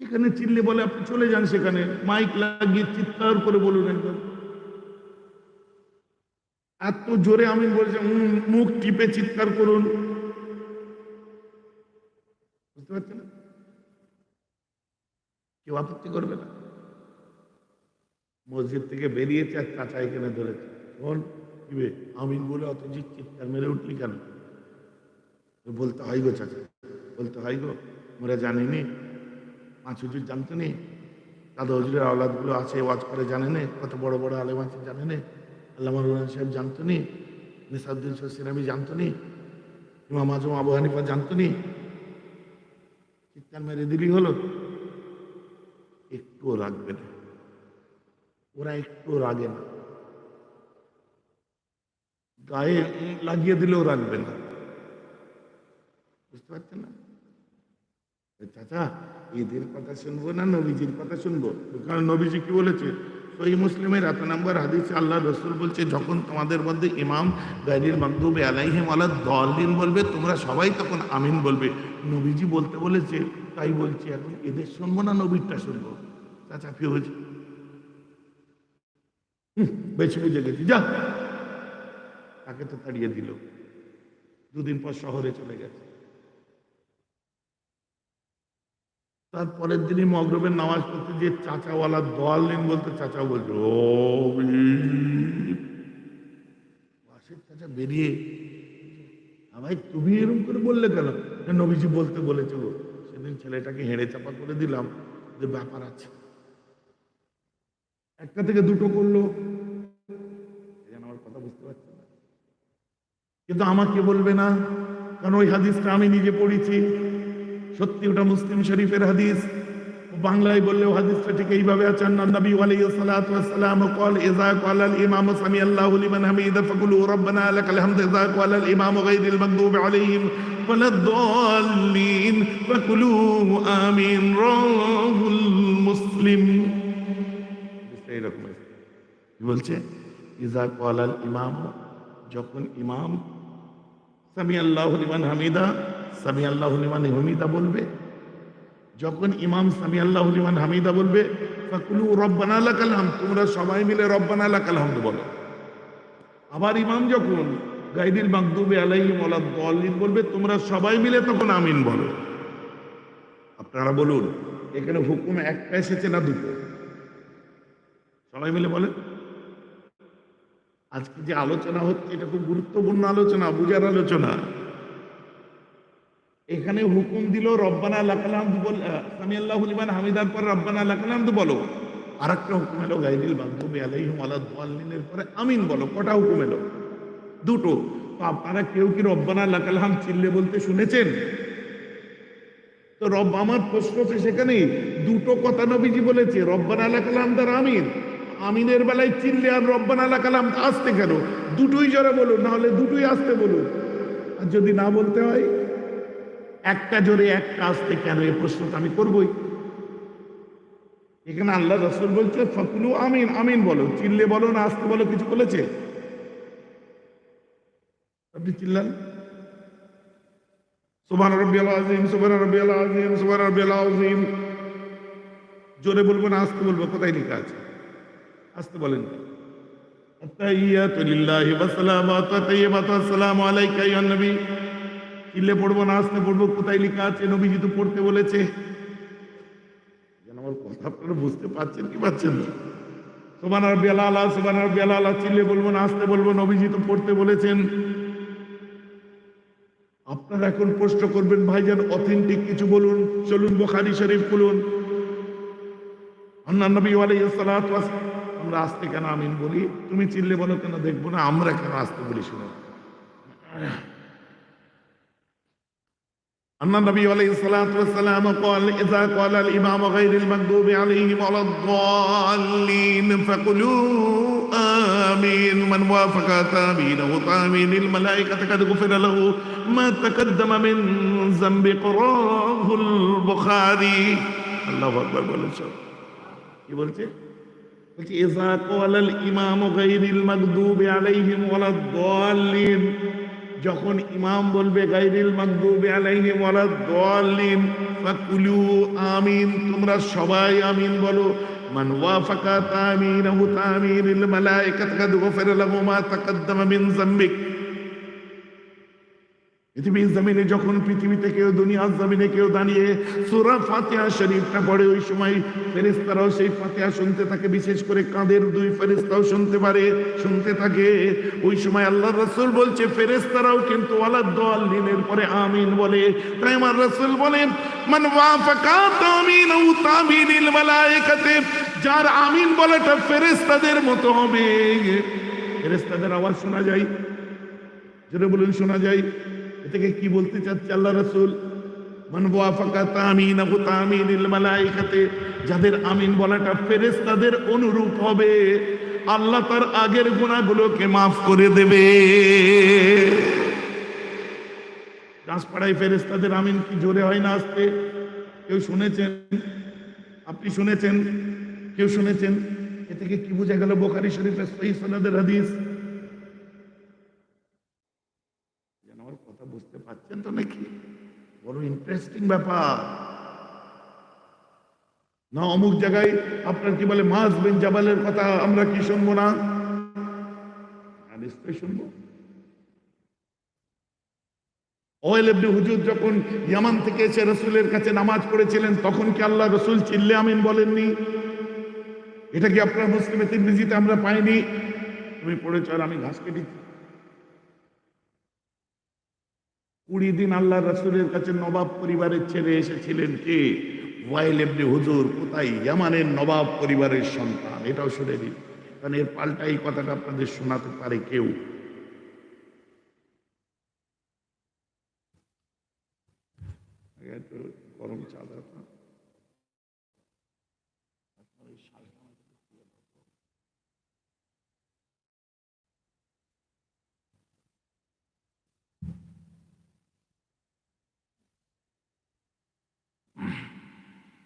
এখানে চিল্লে বলে আপনি চলে যান, সেখানে মাইক লাগিয়ে চিৎকার করে বলুন, একদম এত জোরে আমিন বলছে, মুখ টিপে চিৎকার করুন, বুঝতে পারছেন? কেউ আপত্তি করবে না। মসজিদ থেকে বেরিয়েছে আর চাচা এখানে ধরেছে, শোন কিবে আমিন বলে অত চিৎকার মেরে উঠলি কেন? বলতে হয় গো চাচা, বলতে হয় গো, মোরা জানিনি, 5 হুজুর জানতো নি, দাদা হুজুরের আওলাদগুলো আছে ওয়াজ করে জানে না, কত বড় বড় আলেম আছে জানে না, আল্লামা রুহান সাহেব জানতো নি, নিসাউদ্দিন সিরামি জানতো নি, ইমাম আজম আবু হানিফা জানতো নি, চিৎকার মেরে দিলি হলো? একটুও রাখবে না, ওরা একটুও রাগে না, গায়ে লাগিয়ে দিলেও রাখবে না, বুঝতে পারছেন না? চাচা ঈদের কথা শুনবো না নবীজির কথা শুনবো? কারণ নবীজি কি বলেছে? সহিহ মুসলিমের 8 নম্বর হাদিসে আল্লাহ রসুল বলছে, যখন তোমাদের মধ্যে ইমাম গায়রিল মাগদুবি আলাইহিম ওয়ালাদ দাল্লিন বলবে, তোমরা সবাই তখন আমিন বলবে। নবীজি বলতে বলেছে, তাই বলছি এখন এদের শুনবো না নবীরটা শুনবো? চাচা ফিউজ বেশি বুঝে গেছি, যা, তাকে তো তাড়িয়ে দিল, 2 দিন পর শহরে চলে গেছে। তারপরের দিনই মগরবের নামাজ পড়তে যে চাচাওয়ালা দোয়াল্লিন বলতে, চাচা বলছে ও পাশের চাচা বেরিয়ে, ভাই তুমি এরকম করে বললে কেন? নবীজি বলতে বলেছে গো। সেদিন ছেলেটাকে হেঁড়ে চাপা করে দিলাম, যে ব্যাপার আছে, একটা থেকে 2টো করলো, আমার কথা বুঝতে পারছি না। কিন্তু আমাকে বলবে না, কারণ ওই হাদিসটা আমি নিজে পড়েছি, সত্যি ওটা মুসলিম শরীফের হাদিস। বাংলায় বললেও হাদিসটা ঠিক এইভাবে আছে, নবী আলাইহিস সালাতু ওয়াস সালাম قال اذا قال الامام سمع الله لمن حمده فقولوا ربنا لك الحمد اذا قال الامام غير المغضوب عليهم ولا الضالين فقولوا امين رواه মুসলিম। এইরকম কি বলছে? ইজা قال الامام, যখন ইমাম সামি আল্লাহু লিমান হামিদা, সামি আল্লাহু লিমান হামিদা বলবে, যখন ইমাম সামি আল্লাহু লিমান হামিদা বলবে, ফাকুলু রব্বানা লাকাল হামদ, তোমরা সবাই মিলে রব্বানা লাকাল হামদ বলো। আবার ইমাম যখন গায়রিল মাগদুবি আলাইহিম ওয়ালাদ দাল্লিন বলবে, তোমরা সবাই মিলে তখন আমিন বলো। আপনারা বলুন, এখানে হুকুম একটা এসেছে না 2টো? সবাই মিলে বলেন। আজকে যে আলোচনা হচ্ছে এটা খুব গুরুত্বপূর্ণ আলোচনা, বুঝার আলোচনা। এখানে হুকুম দিল রব্বানা লাকাল হামদ বল, সামি আল্লাহু লিমান হামিদার পর রব্বানা লাকাল হামদ বলো। আর একটা হুকুম এলো গায়রিল মাগদুবি আলাইহিম ওয়ালাদ দাল্লিনের পরে আমিন বলো। কটা হুকুম এলো? 2টো। তো আপনারা কেউ কি রব্বানা লাকাল হামদ চিল্লে বলতে শুনেছেন? তো আমার প্রশ্ন সেখানেই দুটো কথা নবীজি বলেছে, রব্বানা লাকাল হামদ আর আমিন। আমিনের বেলায় চিল্লে আর রব্বানা লাকাল হামদ আসতে কেন? দুটোই জোরে বলুন, না হলে দুটোই আসতে বলুন। আর যদি না বলতে হয় একটা জোরে একটা আসতে কেন, এই প্রশ্নটা আমি করবই। এখানে আল্লাহ রাসূল বলছে ফাকুলু আমিন, আমিন বলো, চিল্লে বলো না আসতে বলো, কিছু বলেছে? আপনি চিল্লান সুবহান রাব্বিয়াল আযীম, সুবহান রাব্বিয়াল আযীম, সুবহান রাব্বিয়াল আযীম। জোরে বলবো না আসতে বলবো? কোথায় লেখা আছে? আসতে বলেন। আত্তাহিয়াতু লিল্লাহি ওয়া সালামাতু তাইয়্যিবাতু আসসালামু আলাইকা আইয়ুহান নবী। চিল্লে পড়বো না আসতে পড়বো? কোথায় লেখা আছে? নবীজি তো পড়তে বলেছে। যেন আমার কথা আপনারা বুঝতে পারছেন কি পাচ্ছেন না? সুবহান রাব্বিয়াল আলা, সুবহান রাব্বিয়াল আলা চিল্লে বলবো না আসতে বলবো? নবীজি তো পড়তে বলেছেন। আপনারা এখন প্রশ্ন করবেন ভাইজান অথেন্টিক কিছু বলুন, চলুন বুখারী শরীফ খুলুন। আল্লাহর নবী আলাইহিস সালাতু ওয়াস সালাম, আমরা আসতে কেন আমিন বলি? তুমি চিল্লে বলো কেন দেখবো না? আমরা কেন আসতে বলি শুনো। أن النبي عليه الصلاة والسلام قال إذا قال الإمام غير المغضوب عليهم ولا الضالين فقولوا آمين من وافق تامينه تامين الملائكة قد غفر له ما تقدم من ذنب رواه البخاري الله أكبر বলেন সব কি বলছে إذا قال الإمام غير المغضوب عليهم ولا الضالين যখন ইমাম বলবে গায়রিল মাগদুবি আলাইহিম ওয়ালাদ দাল্লিন ফাকুলু আমিন, তোমরা সবাই আমিন বলো। মান ওয়াফাকা তামিনাহু তামিনিল মালায়েকাত কাদ গুফিরা লাহু মা তাকাদ্দামা মিন যামবিক। পৃথিবীর জমিনে যখন পৃথিবীতে কেউ দুনিয়ার জমিনে কেউ দাঁড়িয়ে সূরা ফাতিহা শরীফটা পড়ে, ওই সময় ফেরেশতারাও সেই ফাতিহা শুনতে থাকে, বিশেষ করে কাঁধের দুই ফেরেশতাও শুনতে থাকে। ওই সময় আল্লাহর রাসূল বলছে ফেরেশতারাও কিন্তু ওয়ালাদ দাল্লিনের পরে আমিন বলে। তাই আমার রাসূল বলেন মান ওয়াফাকা তামিনাহু তামিনিল মালায়েকাতে, যার আমিন বলাটা ফেরেশতাদের মতো হবে। ফেরেশতাদের আওয়াজ শোনা যায়, জোরে বলুন শোনা যায়। এটাকে কি বলতে চাচ্ছে আল্লাহ রাসূল? মান ওয়াফাকা তামিনাহু তামিনিল মালায়েকাতে, যাদের আমিন বলাটা ফেরেশতাদের অনুরূপ হবে, আল্লাহ তার আগের গুনাহগুলোকে maaf করে দেবে। দাসপাড়ায় ফেরেশতাদের আমিন কি জোরে হয় না আসতে? কেউ শুনেছেন? আপনি শুনেছেন? কেউ শুনেছেন? এ থেকে কি বোঝা গেল? বুখারী শরীফের সহিহ সনদের হাদিস। কথা বুঝতে পারছেন তো নাকি? বড় ইন্টারেস্টিং ব্যাপার না? অমুক জায়গায় আপনার কি বলে মাস বিন জাবালের কথা আমরা কি শুনবো না? নিশ্চয়ই শুনবো। ওয়াইল ইবনে হুজুর যখন ইয়ামান থেকে এসে রাসূলের কাছে নামাজ পড়েছিলেন, তখন কি আল্লাহ রাসূল চিল্লে আমিন বলেননি? এটা কি আপনার মুসলিমে তিরমিজিতে আমরা পাইনি? তুমি পড়েছ আর আমি ঘাস কেটেছি। 20 দিন আল্লাহ রাসূলের কাছে নবাব পরিবারের ছেলে এসেছিলেন। কে? ওয়াইল ইবনে হুজুর। কোথায়? ইয়ামানের নবাব পরিবারের সন্তান। এটাও শুনে দিন, কারণ এর পাল্টা এই কথাটা আপনাদের শোনাতে পারে কেউ। গরম চাদর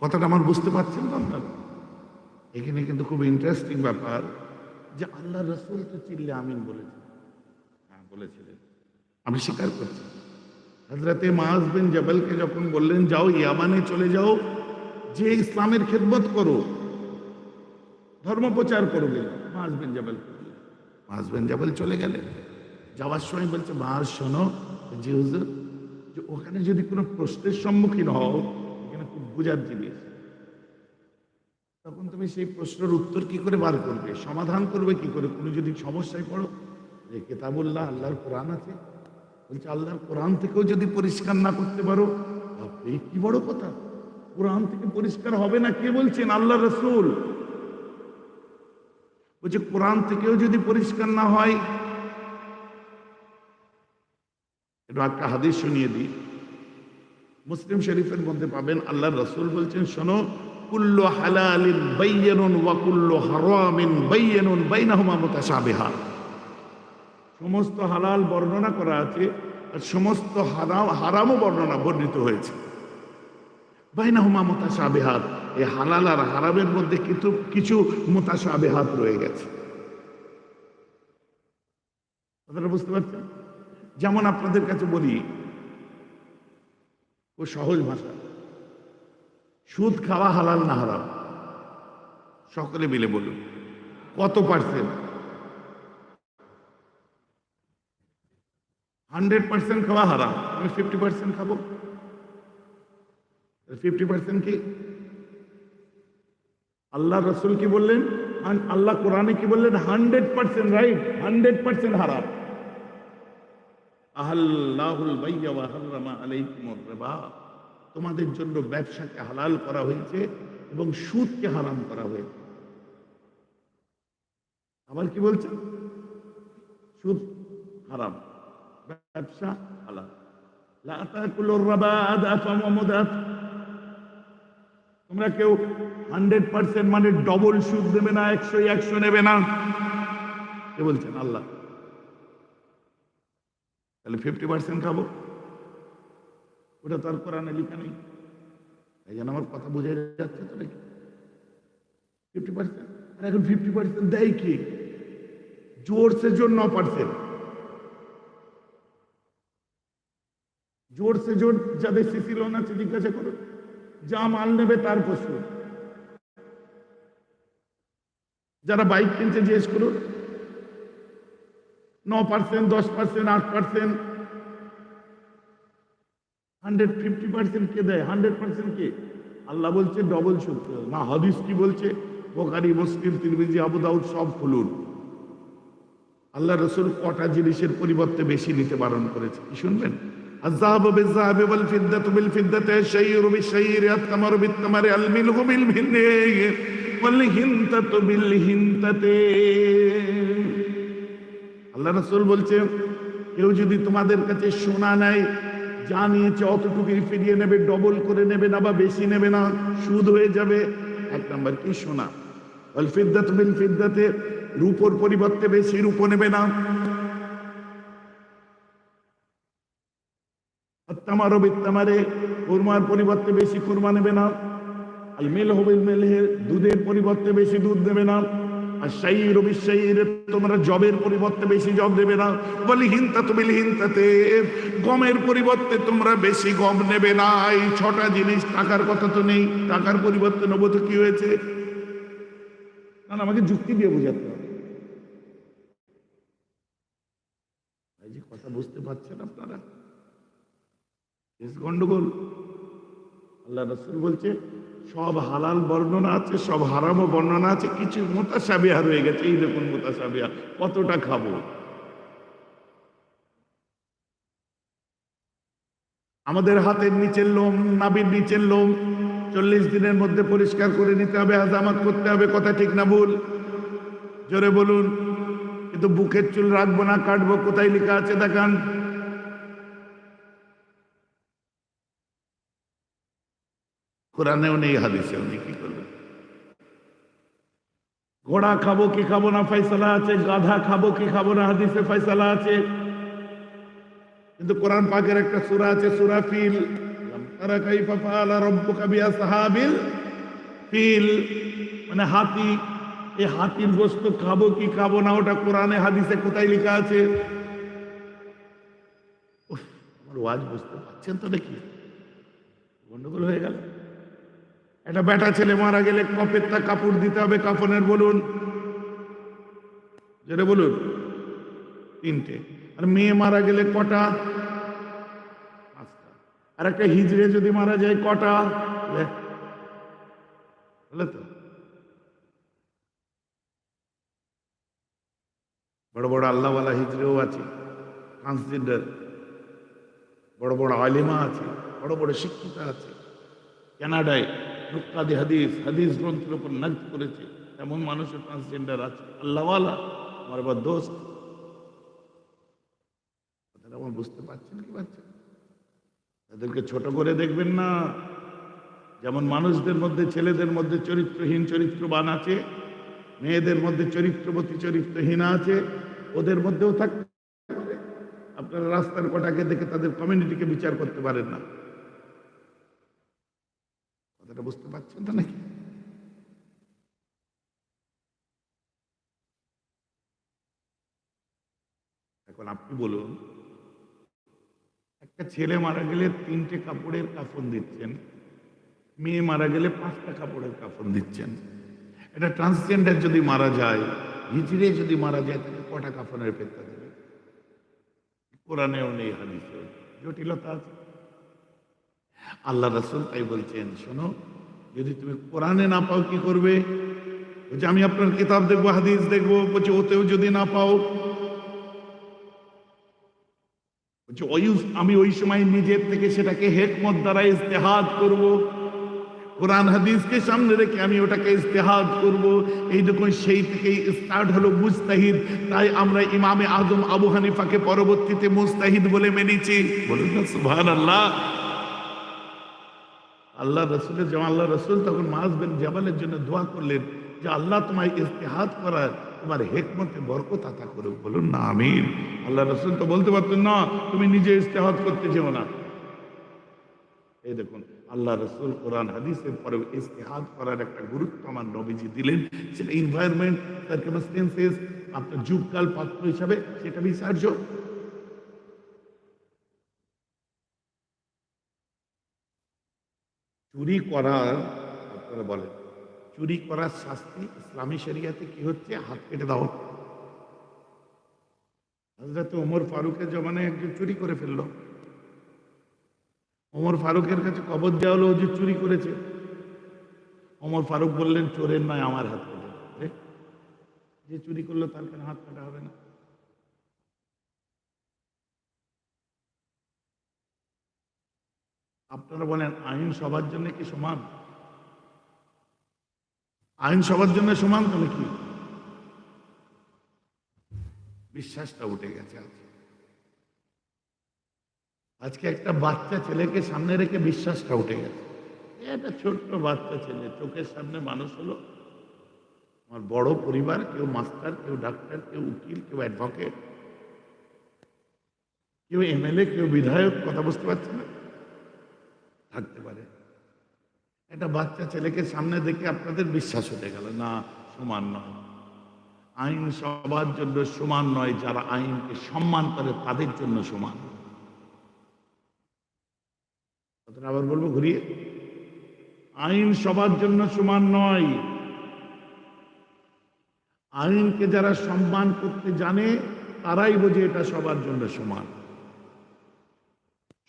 কথাটা আমার বুঝতে পারছেন তো আপনারা? এখানে কিন্তু খুব ইন্টারেস্টিং ব্যাপার যে আল্লাহ রাসূল তো চিল্লে আমিন বলেছেন। হ্যাঁ বলেছিলেন, আমি স্বীকার করছি। হযরতে মুআয বিন জাবালকে যখন বললেন যাও ইয়ামানে চলে যাও, যে ইসলামের খেদমত করো, ধর্ম প্রচার করবে, মুআয বিন জাবাল মুআয বিন জাবাল চলে গেলেন। যাওয়ার সময় বলছে মুআয শোনো জি হুজুর, যে ওখানে যদি কোনো প্রশ্নের সম্মুখীন হও, খুব বোঝার জিনিস, তখন তুমি সেই প্রশ্নের উত্তর কি করে বার করবে, সমাধান করবে কি করে? তুমি যদি সমস্যায় পড়ো, যে কিতাবুল্লাহ আল্লাহর কোরআন আছে, বলছে আল্লাহর কোরআন থেকেও যদি পরিষ্কার না করতে পারো, এই কি বড় কথা, কোরআন থেকে পরিষ্কার হবে না কে বলছেন? আল্লাহ রাসূল বলছে কোরআন থেকেও যদি পরিষ্কার না হয়। এটা একটা হাদিস শুনিয়ে দিই, মুসলিম শরীফের মধ্যে পাবেন। আল্লাহর রাসূল বলছেন শোনো, কুল্লু হালালিন বাইয়িনুন ওয়া কুল্লু হারামিন বাইয়িনুন বাইনাহুমা মুতাশাবিহা। সমস্ত হালাল বর্ণনা করা আছে আর সমস্ত হারামও বর্ণিত হয়েছে। বাইনাহুমা মুতাশাবিহাত, এই হালাল আর হারামের মধ্যে কিন্তু কিছু মুতাশাবিহাত রয়ে গেছে। আপনারা বুঝতে পারছেন? যেমন আপনাদের কাছে বলি, ও সহজ ভাষা, সুদ খাওয়া হালাল না হারাম? সকলে মিলে বলুন কত পার্সেন্ট? 100% খাওয়া হারাম, আমি 50% খাবো। 50% কি? আল্লাহ রসুল কি বললেন? আল্লাহ কোরআনে কি বললেন? 100% রাইট, 100% হারাম। আহাল্লাহুল বাইয়া ওয়া হাররামা আলাইকুমুর রিবা, তোমাদের জন্য ব্যবসাকে হালাল করা হয়েছে এবং সুদকে হারাম করা হয়েছে। আবার কি বলছেন? সুদ হারাম, ব্যবসা হালাল। লা তাকুলুর রিবা আদাফাম ওয়া মুদাত। তোমরা কেউ 100% মানে ডবল সুদ দেবে না, 100 নেবে না। কে বলছেন? আল্লাহ। তাহলে 50% খাবো, ওটা তো আর কোরআনে লেখা নেই। এই জন্য আমার কথা বোঝা যাচ্ছে তো নাকি? 50%, আর এখন 50% দেয় কি? জোর সে জোর 9%। জোর সে জোর যাদের সিসি লোন আছে জিজ্ঞাসা করুন, যা মাল নেবে তার পশু। যারা বাইক কিনছে জিজ্ঞেস করুন, 9%, 10%, 8%। 150% কে দেয়? 100% কে? আল্লাহ বলছে ডবল সুদ না। হাদিস কি বলছে? বুখারী, মুসলিম, তিরমিজি, আবু দাউদ সব খুলুন। আল্লাহ রাসূল কটা জিনিসের পরিবর্তে বেশি নিতে বারণ করেছে, কি শুনবেন? আয-যাহাবু বিয-যাহাবি ওয়াল ফিদ্দাতু বিল ফিদ্দাতি, আশ-শাইরু বিশ-শাইরি, আত-তামারু বিত-তামারি, আল-মিলহু বিল-মিলহি, ওয়াল হিনতাতু বিল-হিনতাতি। আল্লাহ রাসূল বলছে, কেউ যদি তোমাদের কাছে সোনা নেয়, যা নিয়েছে অতটুকুই ফিরিয়ে নেবে, ডবল করে নেবে না বা বেশি নেবে না, সুদ হয়ে যাবে। এক নাম্বার কি? সোনা। ওয়াল ফিদ্দাতু বিল ফিদ্দাতি, রূপোর পরিবর্তে বেশি রূপো নেবে না। আত-তামারু বিত-তামারি, খুরমার পরিবর্তে বেশি খুরমা নেবে না। আল-মিলহু বিল-মিলহি, দুধের পরিবর্তে বেশি দুধ নেবে না। আশ-শাইরু বিশ-শাইরি, তোমরা জবের পরিবর্তে বেশি জব দেবে না। ওয়াল হিনতাতু বিল-হিনতাতি, গমের পরিবর্তে তোমরা বেশি গম নেবে না। এই 6টা জিনিস। টাকার কথা তো নেই, টাকার পরিবর্তে নেবো তো কি হয়েছে? না, আমাকে যুক্তি দিয়ে বোঝাতে হবে। এই যে কথা বুঝতে পারছেন আপনারা? গন্ডগোল। আল্লাহ রাসূল বলছে সব হালাল বর্ণনা আছে, সব হারামও বর্ণনা আছে, কিছু মুতাশাবিহা রয়ে গেছে। এই দেখুন মুতাশাবিহা, কতটা খাবো? আমাদের হাতের নিচের লোম, নাভির নিচের লোম 40 দিনের মধ্যে পরিষ্কার করে নিতে হবে, হাজামাত করতে হবে। কথা ঠিক না ভুল? জোরে বলুন। কিন্তু বুকের চুল রাখবো না, কাটবো। কোথায় লেখা আছে দেখান? কোরআনেও নেই, হাদিসেও নেই। কি করবে? ঘোড়া খাবো কি খাবো না ফয়সালা আছে, গাধা খাবো কি খাবো না হাদিসে ফয়সালা আছে। কিন্তু কোরআন পাকের একটা সূরা আছে, সূরা ফিল। তারা কাইফা ফাআলা রাব্বুকা বিআসহাবিল ফিল, মানে হাতি। এই হাতির গোশত খাবো কি খাবো না, ওটা কোরআনে হাদিসে কোথায় লেখা আছে? আমার ওয়াজ বুঝতে পারছেন তো নাকি? গন্ডগোল হয়ে গেল। একটা বেটা ছেলে মারা গেলে কপেরটা কাপড় দিতে হবে, কাফনের। বলুন, যেটা বলুন। 3টে। আর মেয়ে মারা গেলে কটা? 5টা। আর একটা হিজড়ে যদি মারা যায় কটা? বলে তো। বড় বড় আল্লাহওয়ালা হিজড়েও আছে, ট্রান্সজেন্ডার। বড় বড় আলেমা আছে, বড় বড় শিক্ষিতা আছে। কানাডায় নুক্কাদে হাদিস গ্রন্থের উপর নাজত করেছে, এমন মানুষের ট্রান্সজেন্ডার আছে, আল্লাহওয়ালা। আমার আবার দোস্ত। কথাটা আমার বুঝতে পারছেন কি পারছেন? তাদেরকে ছোট করে দেখবেন না। যেমন মানুষদের মধ্যে ছেলেদের মধ্যে চরিত্রহীন চরিত্রবান আছে, মেয়েদের মধ্যে চরিত্রবতী চরিত্রহীন আছে, ওদের মধ্যেও থাকতে পারে। আপনারা রাস্তার কটাকে দেখে তাদের কমিউনিটিকে বিচার করতে পারেন না। কথাটা বুঝতে পারছেন তো নাকি? এখন আপনি বলুন, একটা ছেলে মারা গেলে 3টে কাপড়ের কাফন দিচ্ছেন, মেয়ে মারা গেলে 5টা কাপড়ের কাফন দিচ্ছেন। এটা ট্রান্সজেন্ডার যদি মারা যায়, হিজড়ে যদি মারা যায়, তাকে কটা কাফনের পেত্তা দেবে? কোরআনেও নেই, হাদিসেও জটিলতা আছে। আল্লাহ রাসূল তাই বলছেন, শোনো, যদি তুমি কোরআনে না পাও কি করবে? বলছে আমি আপনার কিতাব দেখবো, হাদিস দেখবো। বলছে ওতেও যদি না পাও, বলছে আমি ওই সময় নিজের থেকে সেটাকে হিকমত দ্বারা ইজতিহাদ করব, কোরআন হাদিসকে সামনে রেখে আমি ওটাকে ইজতিহাদ করব। এই দেখুন, সেই থেকেই স্টার্ট হলো মুজতাহিদ। তাই আমরা ইমামে আজম আবু হানিফাকে পরবর্তীতে মুজতাহিদ বলে মেনেছি। বলুন না সুবহানাল্লাহ। আল্লাহ রসুলের যেমন আল্লাহ রসুল তখন মুআয বিন জাবালের জন্য দোয়া করলেন যে আল্লাহ তোমায় ইজতিহাদ করার, তোমার হিকমতে বরকত আতা করুক। বলুন না আমিন। আল্লাহ রসুল তো বলতে পারতেন না তুমি নিজে ইজতিহাদ করতে যেও না। এই দেখুন, আল্লাহ রসুল কোরআন হাদিসের পরে ইজতিহাদ করার একটা গুরুত্ব আমার নবীজি দিলেন। সেটা এনভায়রনমেন্ট, সার্কামস্টেন্সেস, আপনার যুগকাল পাত্র হিসাবে সেটা বিচার্য। চুরি করার, আপনারা বলেন, চুরি করার শাস্তি ইসলামী শরিয়াতে কি হচ্ছে? হাত কেটে দাও। হযরত ওমর ফারুকের জমানায় একজন চুরি করে ফেললো। ওমর ফারুকের কাছে খবর দেওয়া হলো যে চুরি করেছে। ওমর ফারুক বললেন, চোরের নয়, আমার হাত কেটে দাও। যে চুরি করলো তার কেন হাত কাটা হবে না? আপনারা বলেন, আইন সবার জন্য কি সমান? আইন সবার জন্য সমান তো নাকি? বিশ্বাসটা উঠে গেছে আজকে একটা বাচ্চা ছেলেকে সামনে রেখে বিশ্বাসটা উঠে গেছে। একটা ছোট্ট বাচ্চা ছেলে চোখের সামনে মানুষ হলো। আমার বড় পরিবার, কেউ মাস্টার, কেউ ডাক্তার, কেউ উকিল, কেউ অ্যাডভোকেট, কেউ এমএলএ, কেউ বিধায়ক, কথা বুঝতে পারছে না, থাকতে পারে। একটা বাচ্চা ছেলেকে সামনে দেখে আপনাদের বিশ্বাস হতে গেল না, সমান নয়। আইন সবার জন্য সমান নয়, যারা আইনকে সম্মান করে তাদের জন্য সমান। আবার বলবো ঘুরিয়ে, আইন সবার জন্য সমান নয়। আইনকে যারা সম্মান করতে জানে তারাই বোঝে এটা সবার জন্য সমান।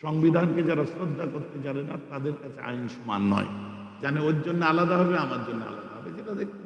সংবিধানকে যারা শ্রদ্ধা করতে জানে না তাদের কাছে আইন সমান নয়। জানে ওর জন্য আলাদা হবে, আমার জন্য আলাদা হবে, যেটা দেখতে